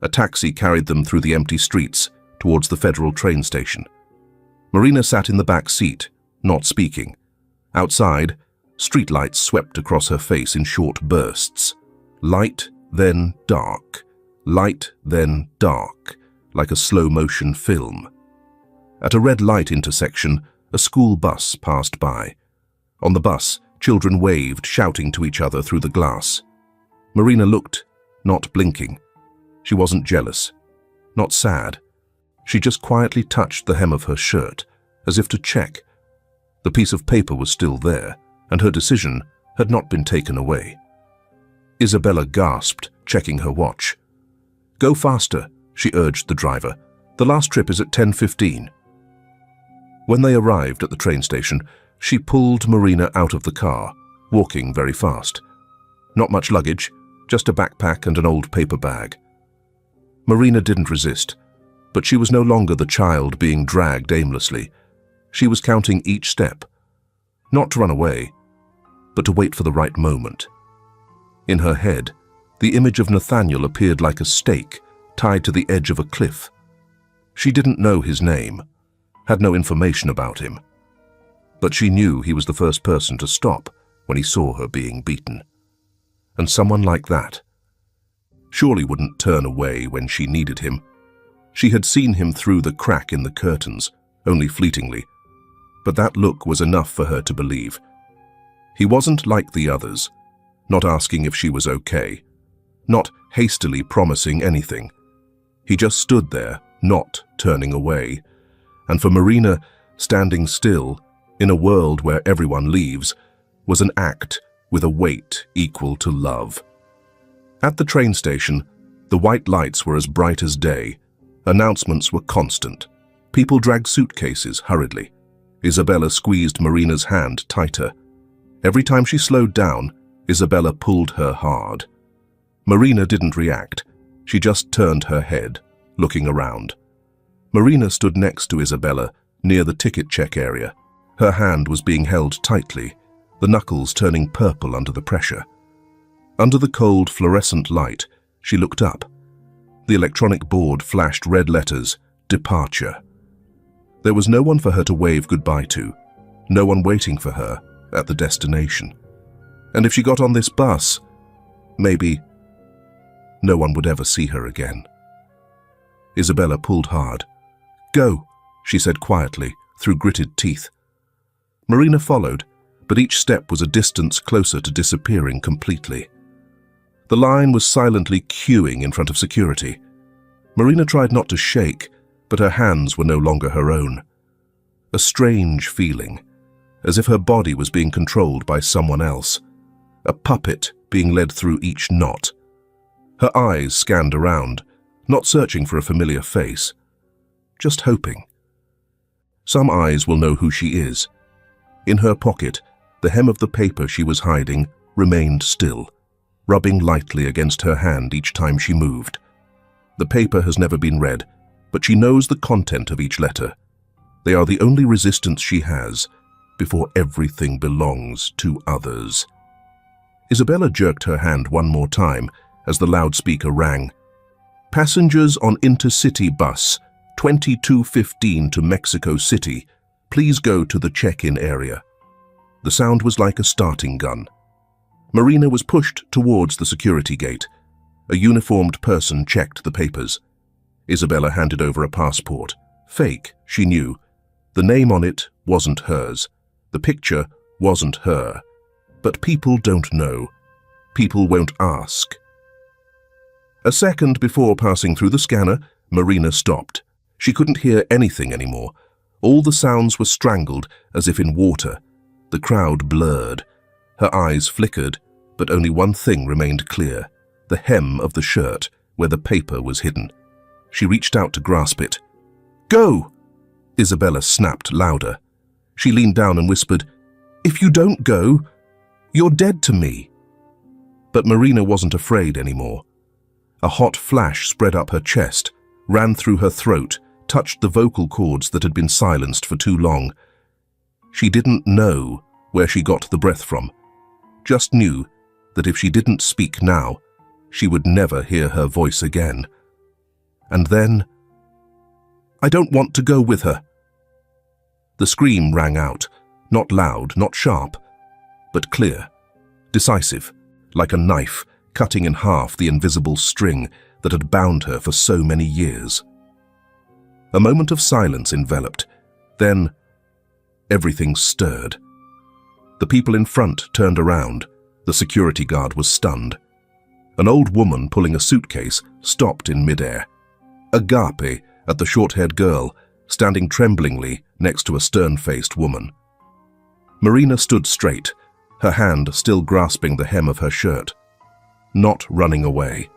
A taxi carried them through the empty streets towards the Federal train station. Marina sat in the back seat, not speaking, Outside, streetlights swept across her face in short bursts. Light, then dark. Light, then dark, like a slow-motion film. At a red light intersection, a school bus passed by. On the bus, children waved, shouting to each other through the glass. Marina looked, not blinking. She wasn't jealous, not sad. She just quietly touched the hem of her shirt, as if to check. The piece of paper was still there, and her decision had not been taken away. Isabella gasped, checking her watch. "Go faster," she urged the driver. "The last trip is at 10:15. When they arrived at the train station, she pulled Marina out of the car, walking very fast. Not much luggage, just a backpack and an old paper bag. Marina didn't resist, but she was no longer the child being dragged aimlessly. She was counting each step, not to run away, but to wait for the right moment. In her head, the image of Nathaniel appeared like a stake tied to the edge of a cliff. She didn't know his name, had no information about him, but she knew he was the first person to stop when he saw her being beaten. And someone like that surely wouldn't turn away when she needed him. She had seen him through the crack in the curtains, only fleetingly, but that look was enough for her to believe. He wasn't like the others, not asking if she was okay, not hastily promising anything. He just stood there, not turning away. And for Marina, standing still, in a world where everyone leaves, was an act with a weight equal to love. At the train station, the white lights were as bright as day. Announcements were constant. People dragged suitcases hurriedly. Isabella squeezed Marina's hand tighter. Every time she slowed down, Isabella pulled her hard. Marina didn't react. She just turned her head, looking around. Marina stood next to Isabella, near the ticket check area. Her hand was being held tightly, the knuckles turning purple under the pressure. Under the cold fluorescent light, she looked up. The electronic board flashed red letters, "Departure." There was no one for her to wave goodbye to, no one waiting for her at the destination. And if she got on this bus, maybe no one would ever see her again. Isabella pulled hard. "Go," she said quietly, through gritted teeth. Marina followed, but each step was a distance closer to disappearing completely. The line was silently queuing in front of security. Marina tried not to shake, but her hands were no longer her own. A strange feeling, as if her body was being controlled by someone else, a puppet being led through each knot. Her eyes scanned around, not searching for a familiar face, just hoping. Some eyes will know who she is. In her pocket, the hem of the paper she was hiding remained still, rubbing lightly against her hand each time she moved. The paper has never been read, but she knows the content of each letter. They are the only resistance she has before everything belongs to others. Isabella jerked her hand one more time as the loudspeaker rang. "Passengers on Intercity Bus 2215 to Mexico City, please go to the check-in area." The sound was like a starting gun. Marina was pushed towards the security gate. A uniformed person checked the papers. Isabella handed over a passport. Fake, she knew. The name on it wasn't hers. The picture wasn't her. But people don't know. People won't ask. A second before passing through the scanner, Marina stopped. She couldn't hear anything anymore. All the sounds were strangled, as if in water. The crowd blurred. Her eyes flickered, but only one thing remained clear: the hem of the shirt, where the paper was hidden. She reached out to grasp it. "Go!" Isabella snapped louder. She leaned down and whispered, "If you don't go, you're dead to me." But Marina wasn't afraid anymore. A hot flash spread up her chest, ran through her throat, touched the vocal cords that had been silenced for too long. She didn't know where she got the breath from, just knew that if she didn't speak now, she would never hear her voice again. And then, "I don't want to go with her." The scream rang out, Not loud, not sharp, but clear, decisive, like a knife cutting in half the invisible string that had bound her for so many years. A moment of silence enveloped. Then, everything stirred. The people in front turned around. The security guard was stunned. An old woman pulling a suitcase stopped in midair. Agape at the short-haired girl, standing tremblingly next to a stern-faced woman. Marina stood straight, her hand still grasping the hem of her shirt. Not running away.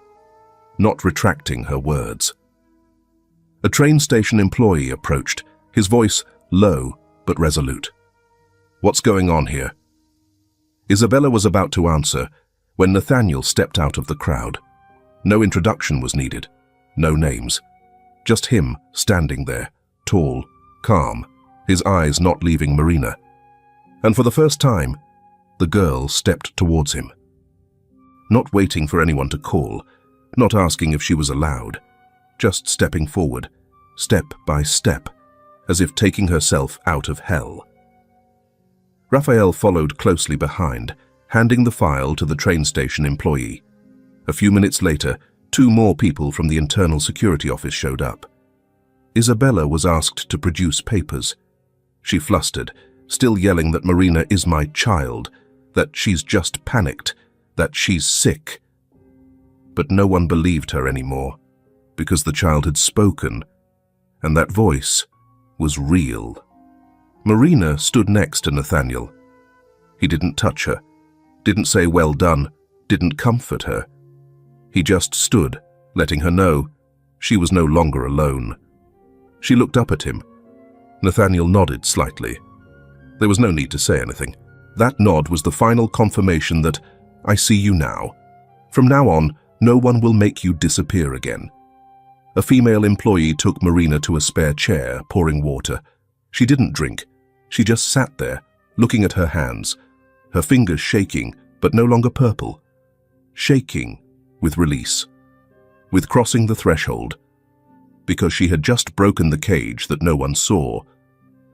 Not retracting her words. A train station employee approached, his voice low but resolute. "What's going on here?" Isabella was about to answer when Nathaniel stepped out of the crowd. No introduction was needed, no names. Just him standing there, tall, calm, his eyes not leaving Marina. And for the first time, the girl stepped towards him. Not waiting for anyone to call, not asking if she was allowed, just stepping forward, step by step, as if taking herself out of hell. Raphael followed closely behind, handing the file to the train station employee. A few minutes later, 2 more people from the internal security office showed up. Isabella was asked to produce papers. She flustered, still yelling that Marina is my child, that she's just panicked, that she's sick. But no one believed her anymore, because the child had spoken, and that voice was real. Marina stood next to Nathaniel. He didn't touch her, didn't say well done, didn't comfort her. He just stood, letting her know she was no longer alone. She looked up at him. Nathaniel nodded slightly. There was no need to say anything. That nod was the final confirmation that, "I see you now. From now on, no one will make you disappear again." A female employee took Marina to a spare chair, pouring water. She didn't drink. She just sat there, looking at her hands, her fingers shaking, but no longer purple. Shaking with release, with crossing the threshold, because she had just broken the cage that no one saw,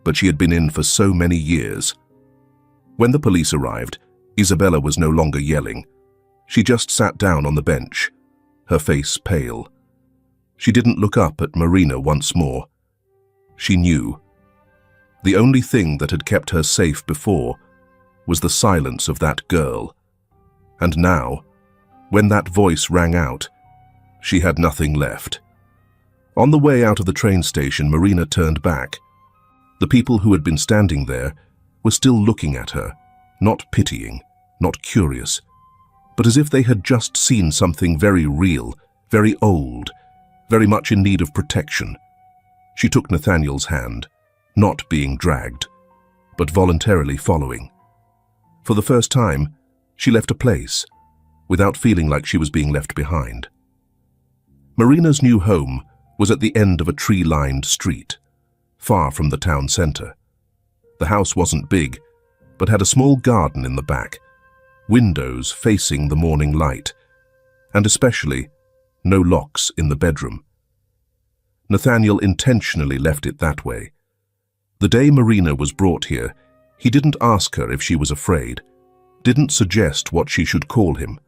but she had been in for so many years. When the police arrived, Isabella was no longer yelling. She just sat down on the bench, her face pale. She didn't look up at Marina once more. She knew. The only thing that had kept her safe before was the silence of that girl. And now, when that voice rang out, she had nothing left. On the way out of the train station, Marina turned back. The people who had been standing there were still looking at her, not pitying, not curious, but as if they had just seen something very real, very old, very much in need of protection. She took Nathaniel's hand, not being dragged, but voluntarily following. For the first time, she left a place, without feeling like she was being left behind. Marina's new home was at the end of a tree-lined street, far from the town center. The house wasn't big, but had a small garden in the back, windows facing the morning light, and especially no locks in the bedroom. Nathaniel intentionally left it that way. The day Marina was brought here, he didn't ask her if she was afraid, didn't suggest what she should call him.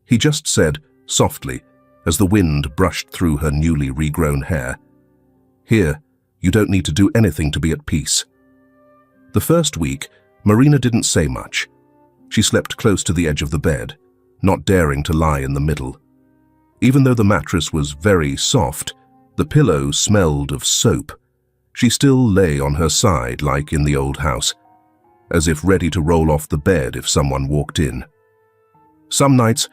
He just said, softly, as the wind brushed through her newly regrown hair, "Here, you don't need to do anything to be at peace." The first week, Marina didn't say much. She slept close to the edge of the bed, not daring to lie in the middle. Even though the mattress was very soft, the pillow smelled of soap. She still lay on her side like in the old house, as if ready to roll off the bed if someone walked in. Some nights,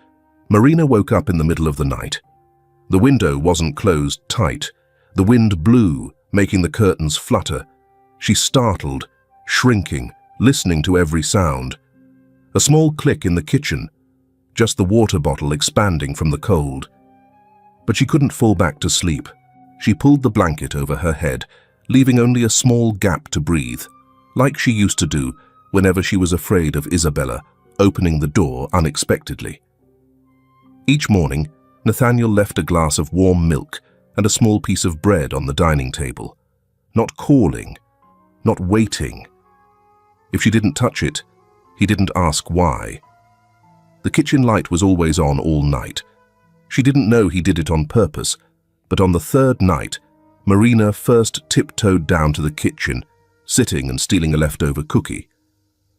Marina woke up in the middle of the night. The window wasn't closed tight. The wind blew, making the curtains flutter. She startled, shrinking, listening to every sound. A small click in the kitchen, just the water bottle expanding from the cold. But she couldn't fall back to sleep. She pulled the blanket over her head, leaving only a small gap to breathe, like she used to do whenever she was afraid of Isabella opening the door unexpectedly. Each morning, Nathaniel left a glass of warm milk and a small piece of bread on the dining table, not calling, not waiting, If she didn't touch it, he didn't ask why. The kitchen light was always on all night. She didn't know he did it on purpose, but on the third night, Marina first tiptoed down to the kitchen, sitting and stealing a leftover cookie.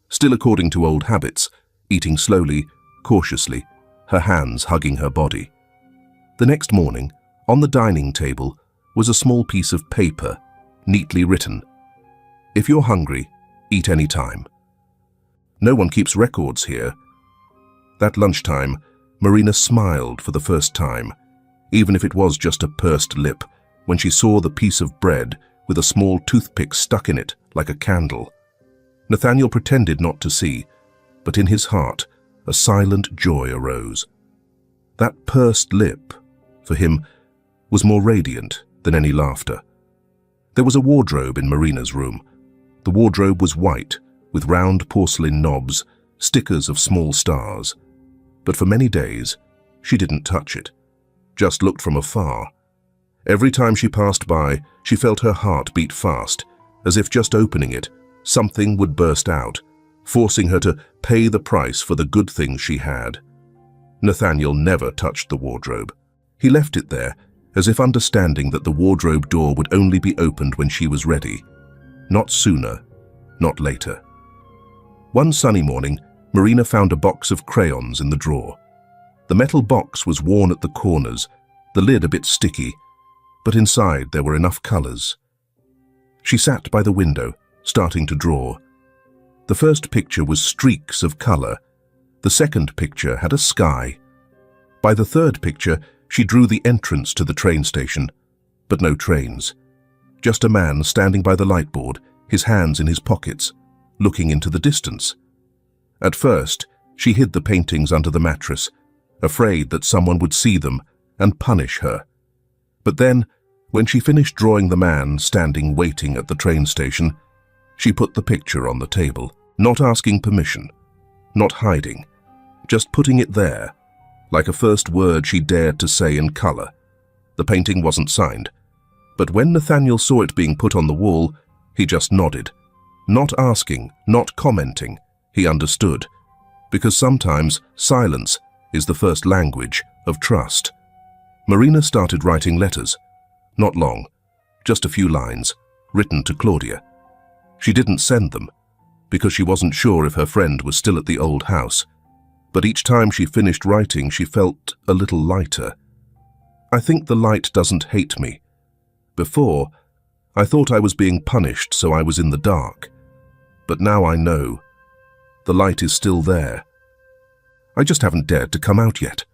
Still according to old habits, eating slowly, cautiously, her hands hugging her body. The next morning, on the dining table, was a small piece of paper, neatly written. "If you're hungry, eat any time. No one keeps records here." That lunchtime, Marina smiled for the first time, even if it was just a pursed lip, when she saw the piece of bread with a small toothpick stuck in it like a candle. Nathaniel pretended not to see, but in his heart, a silent joy arose. That pursed lip, for him, was more radiant than any laughter. There was a wardrobe in Marina's room. The wardrobe was white, with round porcelain knobs, stickers of small stars. But for many days, she didn't touch it, just looked from afar. Every time she passed by, she felt her heart beat fast, as if just opening it, something would burst out, forcing her to pay the price for the good things she had. Nathaniel never touched the wardrobe. He left it there, as if understanding that the wardrobe door would only be opened when she was ready. Not sooner, not later. One sunny morning, Marina found a box of crayons in the drawer. The metal box was worn at the corners, the lid a bit sticky, but inside there were enough colors. She sat by the window, starting to draw. The first picture was streaks of color. The second picture had a sky. By the third picture, she drew the entrance to the train station, but no trains. Just a man standing by the lightboard, his hands in his pockets, looking into the distance. At first, she hid the paintings under the mattress, afraid that someone would see them and punish her. But then, when she finished drawing the man standing waiting at the train station, she put the picture on the table, not asking permission, not hiding, just putting it there, like a first word she dared to say in color. The painting wasn't signed, but when Nathaniel saw it being put on the wall, he just nodded, not asking, not commenting. He understood, because sometimes silence is the first language of trust. Marina started writing letters. Not long, just a few lines, written to Claudia. She didn't send them, because she wasn't sure if her friend was still at the old house. But each time she finished writing, she felt a little lighter. "I think the light doesn't hate me. Before, I thought I was being punished, so I was in the dark. But now I know. The light is still there. I just haven't dared to come out yet."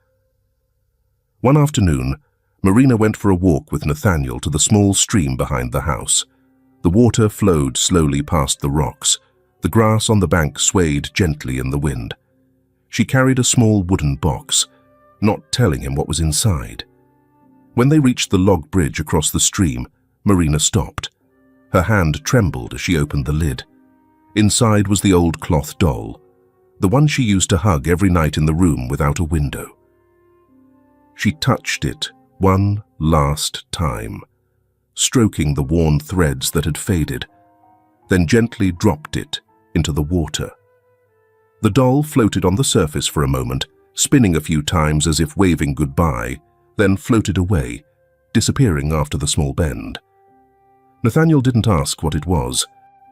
One afternoon, Marina went for a walk with Nathaniel to the small stream behind the house. The water flowed slowly past the rocks. The grass on the bank swayed gently in the wind. She carried a small wooden box, not telling him what was inside. When they reached the log bridge across the stream, Marina stopped. Her hand trembled as she opened the lid. Inside was the old cloth doll, the one she used to hug every night in the room without a window. She touched it one last time, stroking the worn threads that had faded, then gently dropped it into the water. The doll floated on the surface for a moment, spinning a few times as if waving goodbye, then floated away, disappearing after the small bend. Nathaniel didn't ask what it was.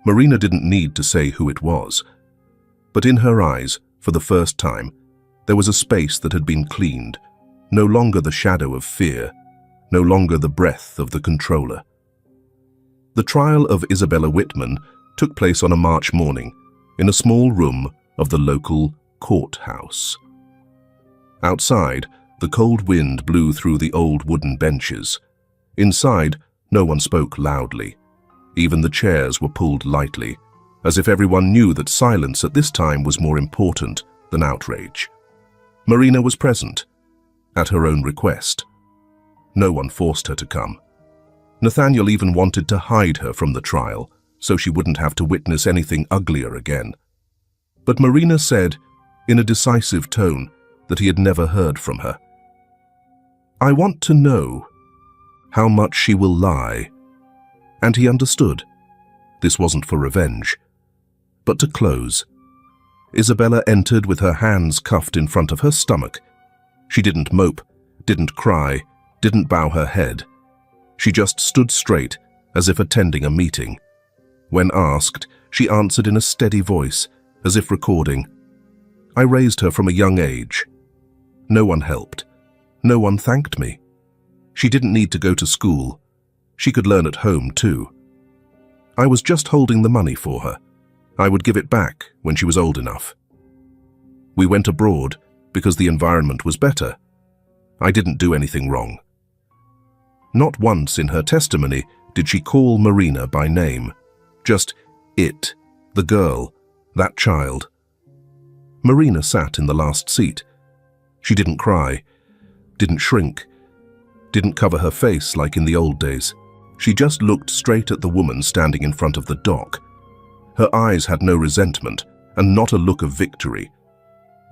Marina didn't need to say who it was. But in her eyes, for the first time, there was a space that had been cleaned, no longer the shadow of fear, no longer the breath of the controller. The trial of Isabella Whitman took place on a March morning in a small room of the local courthouse. Outside, the cold wind blew through the old wooden benches. Inside, no one spoke loudly. Even the chairs were pulled lightly, as if everyone knew that silence at this time was more important than outrage. Marina was present, at her own request. No one forced her to come. Nathaniel even wanted to hide her from the trial, so she wouldn't have to witness anything uglier again. But Marina said, in a decisive tone that he had never heard from her, "I want to know how much she will lie." And he understood. This wasn't for revenge. but to close. Isabella entered with her hands cuffed in front of her stomach. She didn't mope, didn't cry, didn't bow her head. She just stood straight, as if attending a meeting. When asked, she answered in a steady voice, as if recording. I raised her from a young age. No one helped. No one thanked me. She didn't need to go to school. She could learn at home too. I was just holding the money for her. I would give it back when she was old enough. We went abroad because the environment was better. I didn't do anything wrong. Not once in her testimony did she call Marina by name. Just it, the girl, that child. Marina sat in the last seat. She didn't cry, didn't shrink, didn't cover her face like in the old days. She just looked straight at the woman standing in front of the dock. Her eyes had no resentment and not a look of victory.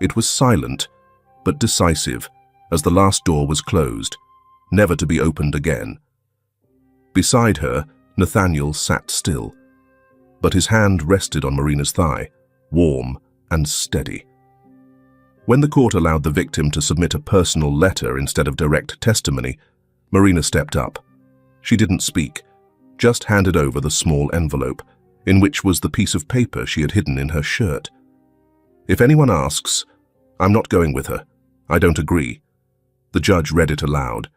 It was silent, but decisive, as the last door was closed, never to be opened again. Beside her, Nathaniel sat still, but his hand rested on Marina's thigh, warm and steady. When the court allowed the victim to submit a personal letter instead of direct testimony, Marina stepped up. She didn't speak, just handed over the small envelope, in which was the piece of paper she had hidden in her shirt. If anyone asks, I'm not going with her. I don't agree. The judge read it aloud.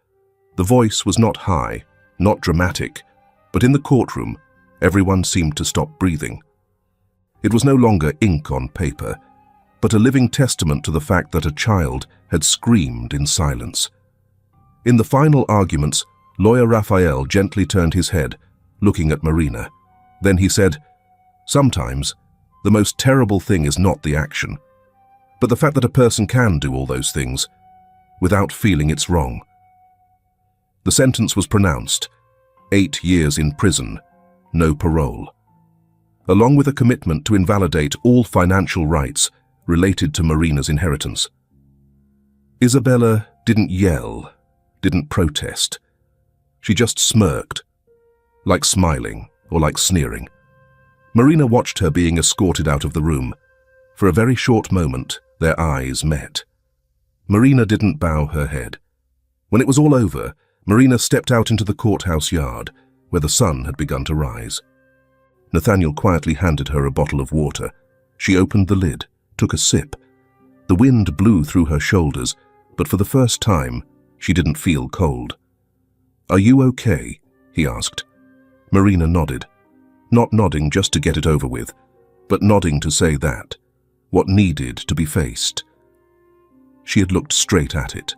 The voice was not high, not dramatic, but in the courtroom, everyone seemed to stop breathing. It was no longer ink on paper, but a living testament to the fact that a child had screamed in silence. In the final arguments, Lawyer Raphael gently turned his head, looking at Marina. Then he said, sometimes, the most terrible thing is not the action, but the fact that a person can do all those things without feeling it's wrong. The sentence was pronounced, 8 years in prison, no parole, along with a commitment to invalidate all financial rights related to Marina's inheritance. Isabella didn't yell, didn't protest. She just smirked, like smiling or like sneering. Marina watched her being escorted out of the room. For a very short moment, their eyes met. Marina didn't bow her head. When it was all over, Marina stepped out into the courthouse yard, where the sun had begun to rise. Nathaniel quietly handed her a bottle of water. She opened the lid, took a sip. The wind blew through her shoulders, but for the first time, she didn't feel cold. Are you okay? He asked. Marina nodded. Not nodding just to get it over with, but nodding to say that, what needed to be faced. She had looked straight at it.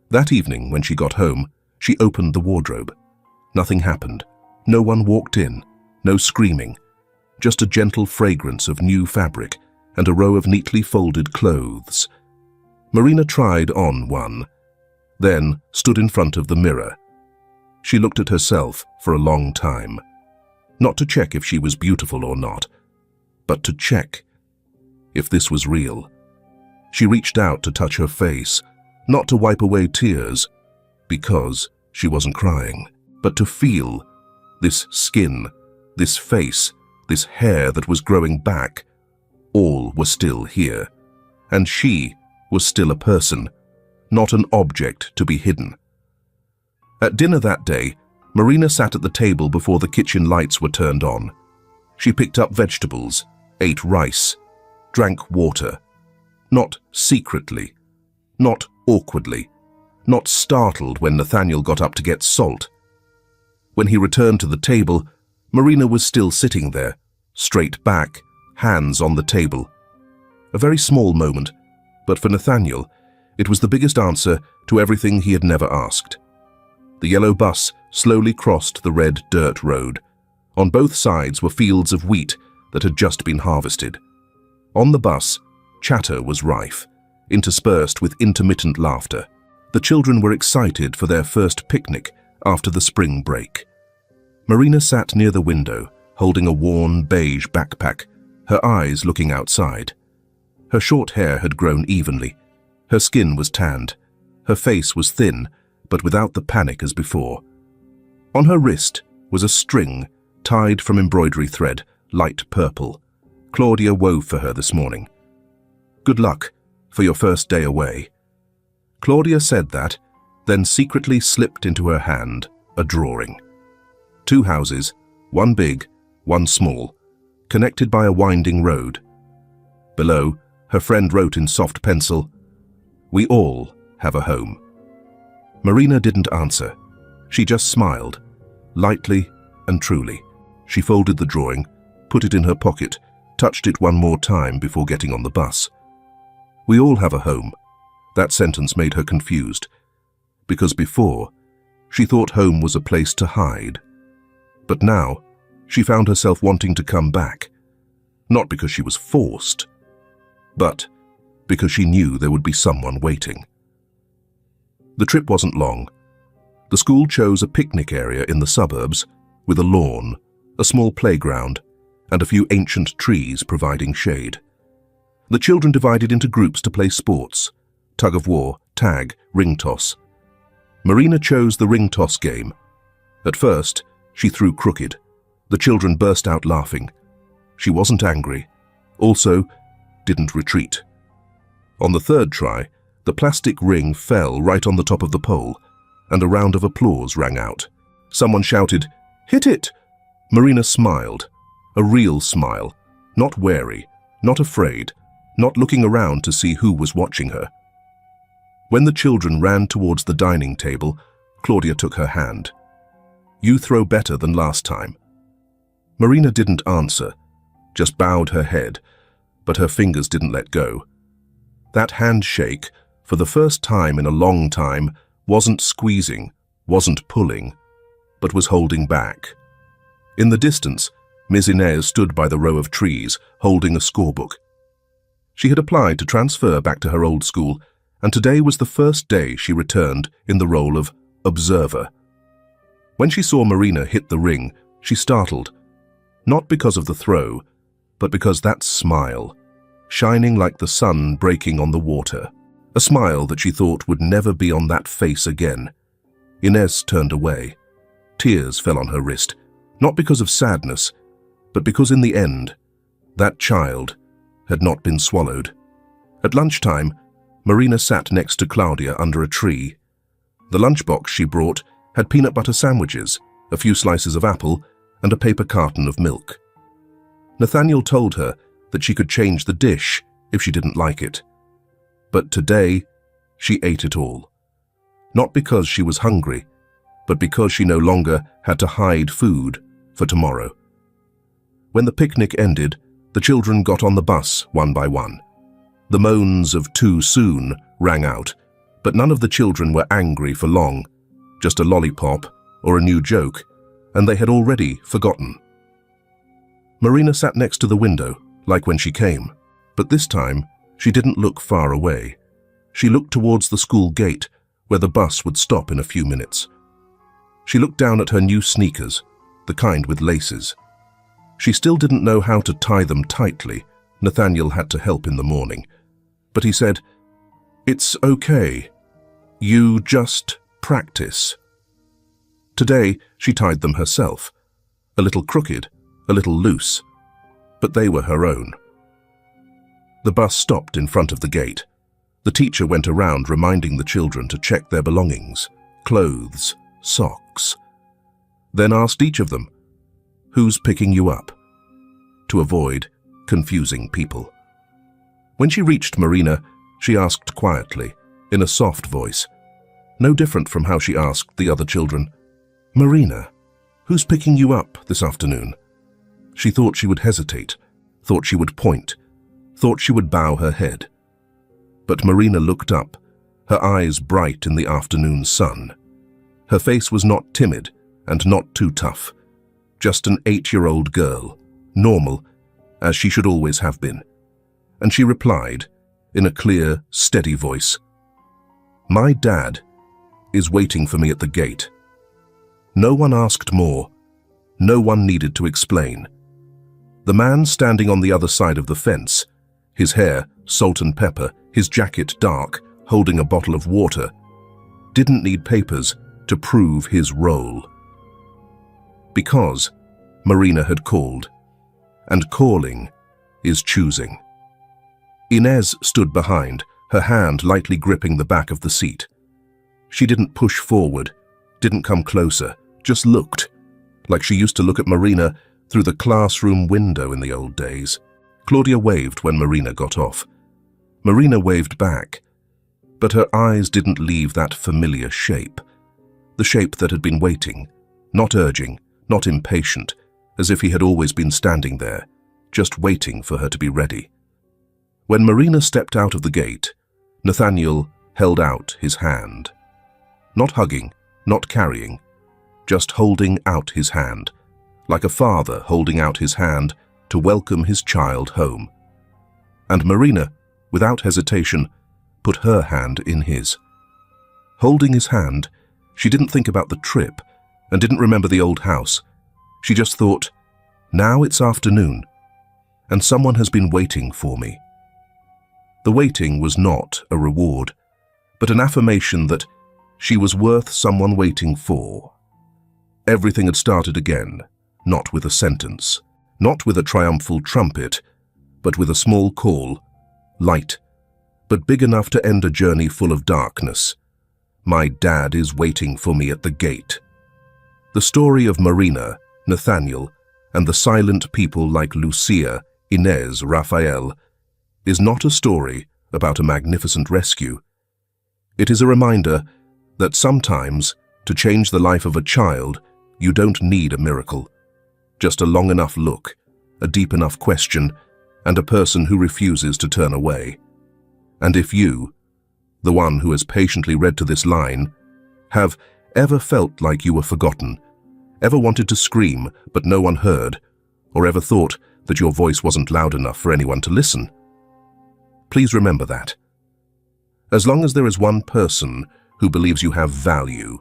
That evening, when she got home, she opened the wardrobe. Nothing happened. No one walked in. No screaming. Just a gentle fragrance of new fabric and a row of neatly folded clothes. Marina tried on one, then stood in front of the mirror. She looked at herself for a long time. Not to check if she was beautiful or not, but to check if this was real. She reached out to touch her face, not to wipe away tears, because she wasn't crying, but to feel this skin, this face, this hair that was growing back. All were still here, and she was still a person, not an object to be hidden. At dinner that day, Marina sat at the table before the kitchen lights were turned on. She picked up vegetables, ate rice, drank water. Not secretly, not awkwardly, not startled when Nathaniel got up to get salt. When he returned to the table, Marina was still sitting there, straight back, hands on the table. A very small moment, but for Nathaniel, it was the biggest answer to everything he had never asked. The yellow bus slowly crossed the red dirt road. On both sides were fields of wheat that had just been harvested. On the bus, chatter was rife, interspersed with intermittent laughter. The children were excited for their first picnic after the spring break. Marina sat near the window, holding a worn beige backpack, her eyes looking outside. Her short hair had grown evenly. Her skin was tanned. Her face was thin, but without the panic as before. On her wrist was a string tied from embroidery thread, light purple. Claudia wove for her this morning. "Good luck for your first day away." Claudia said that, then secretly slipped into her hand a drawing. 2 houses, one big, one small, connected by a winding road. Below, her friend wrote in soft pencil, "We all have a home." Marina didn't answer. She just smiled, lightly and truly. She folded the drawing, put it in her pocket, touched it one more time before getting on the bus. "We all have a home." That sentence made her confused, because before, she thought home was a place to hide. But now, she found herself wanting to come back, not because she was forced, but because she knew there would be someone waiting. The trip wasn't long. The school chose a picnic area in the suburbs with a lawn, a small playground, and a few ancient trees providing shade. The children divided into groups to play sports, tug of war, tag, ring toss. Marina chose the ring toss game. At first, she threw crooked. The children burst out laughing. She wasn't angry, also didn't retreat. On the third try, the plastic ring fell right on the top of the pole, and a round of applause rang out. Someone shouted, "Hit it!" Marina smiled, a real smile, not wary, not afraid, not looking around to see who was watching her. When the children ran towards the dining table, Claudia took her hand. "You throw better than last time." Marina didn't answer, just bowed her head, but her fingers didn't let go. That handshake, for the first time in a long time, wasn't squeezing, wasn't pulling, but was holding back. In the distance, Millionaire stood by the row of trees, holding a scorebook. She had applied to transfer back to her old school, and today was the first day she returned in the role of observer. When she saw Marina hit the ring, she startled, not because of the throw, but because that smile, shining like the sun breaking on the water, a smile that she thought would never be on that face again. Inez turned away. Tears fell on her wrist, not because of sadness, but because in the end, that child had not been swallowed. At lunchtime, Marina sat next to Claudia under a tree. The lunchbox she brought had peanut butter sandwiches, a few slices of apple, and a paper carton of milk. Nathaniel told her that she could change the dish if she didn't like it. But today, she ate it all. Not because she was hungry, but because she no longer had to hide food for tomorrow. When the picnic ended, the children got on the bus one by one. The moans of "too soon" rang out, but none of the children were angry for long, just a lollipop or a new joke, and they had already forgotten. Marina sat next to the window, like when she came, but this time she didn't look far away. She looked towards the school gate, where the bus would stop in a few minutes. She looked down at her new sneakers, the kind with laces. She still didn't know how to tie them tightly. Nathaniel had to help in the morning. But he said, "It's okay. You just practice." Today, she tied them herself, a little crooked, a little loose, but they were her own. The bus stopped in front of the gate. The teacher went around reminding the children to check their belongings, clothes, socks, then asked each of them, "Who's picking you up?" to avoid confusing people. When she reached Marina, she asked quietly, in a soft voice, no different from how she asked the other children, "Marina, who's picking you up this afternoon?" She thought she would hesitate, thought she would point, thought she would bow her head. But Marina looked up, her eyes bright in the afternoon sun. Her face was not timid and not too tough, just an 8-year-old girl, normal, as she should always have been. And she replied, in a clear, steady voice, "My dad is waiting for me at the gate." No one asked more. No one needed to explain. The man standing on the other side of the fence, his hair salt and pepper, his jacket dark, holding a bottle of water, didn't need papers to prove his role. Because Marina had called, and calling is choosing. Inez stood behind, her hand lightly gripping the back of the seat. She didn't push forward, didn't come closer, just looked, like she used to look at Marina through the classroom window in the old days. Claudia waved when Marina got off. Marina waved back, but her eyes didn't leave that familiar shape. The shape that had been waiting, not urging, not impatient, as if he had always been standing there, just waiting for her to be ready. When Marina stepped out of the gate, Nathaniel held out his hand. Not hugging, not carrying, just holding out his hand, like a father holding out his hand to welcome his child home. And Marina, without hesitation, put her hand in his. Holding his hand, she didn't think about the trip and didn't remember the old house. She just thought, now it's afternoon, and someone has been waiting for me. The waiting was not a reward, but an affirmation that she was worth someone waiting for. Everything had started again, not with a sentence, not with a triumphal trumpet, but with a small call, light, but big enough to end a journey full of darkness. My dad is waiting for me at the gate. The story of Marina, Nathaniel, and the silent people like Lucia, Inez, Raphael, is not a story about a magnificent rescue. It is a reminder that sometimes, to change the life of a child, you don't need a miracle. Just a long enough look, a deep enough question, and a person who refuses to turn away. And if you, the one who has patiently read to this line, have ever felt like you were forgotten, ever wanted to scream but no one heard, or ever thought that your voice wasn't loud enough for anyone to listen, please remember that. As long as there is one person who believes you have value,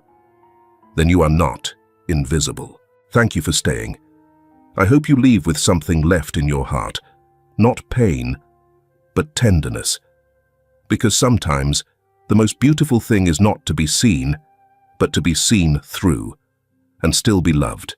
then you are not invisible. Thank you for staying. I hope you leave with something left in your heart, not pain, but tenderness. Because sometimes the most beautiful thing is not to be seen, but to be seen through, and still be loved.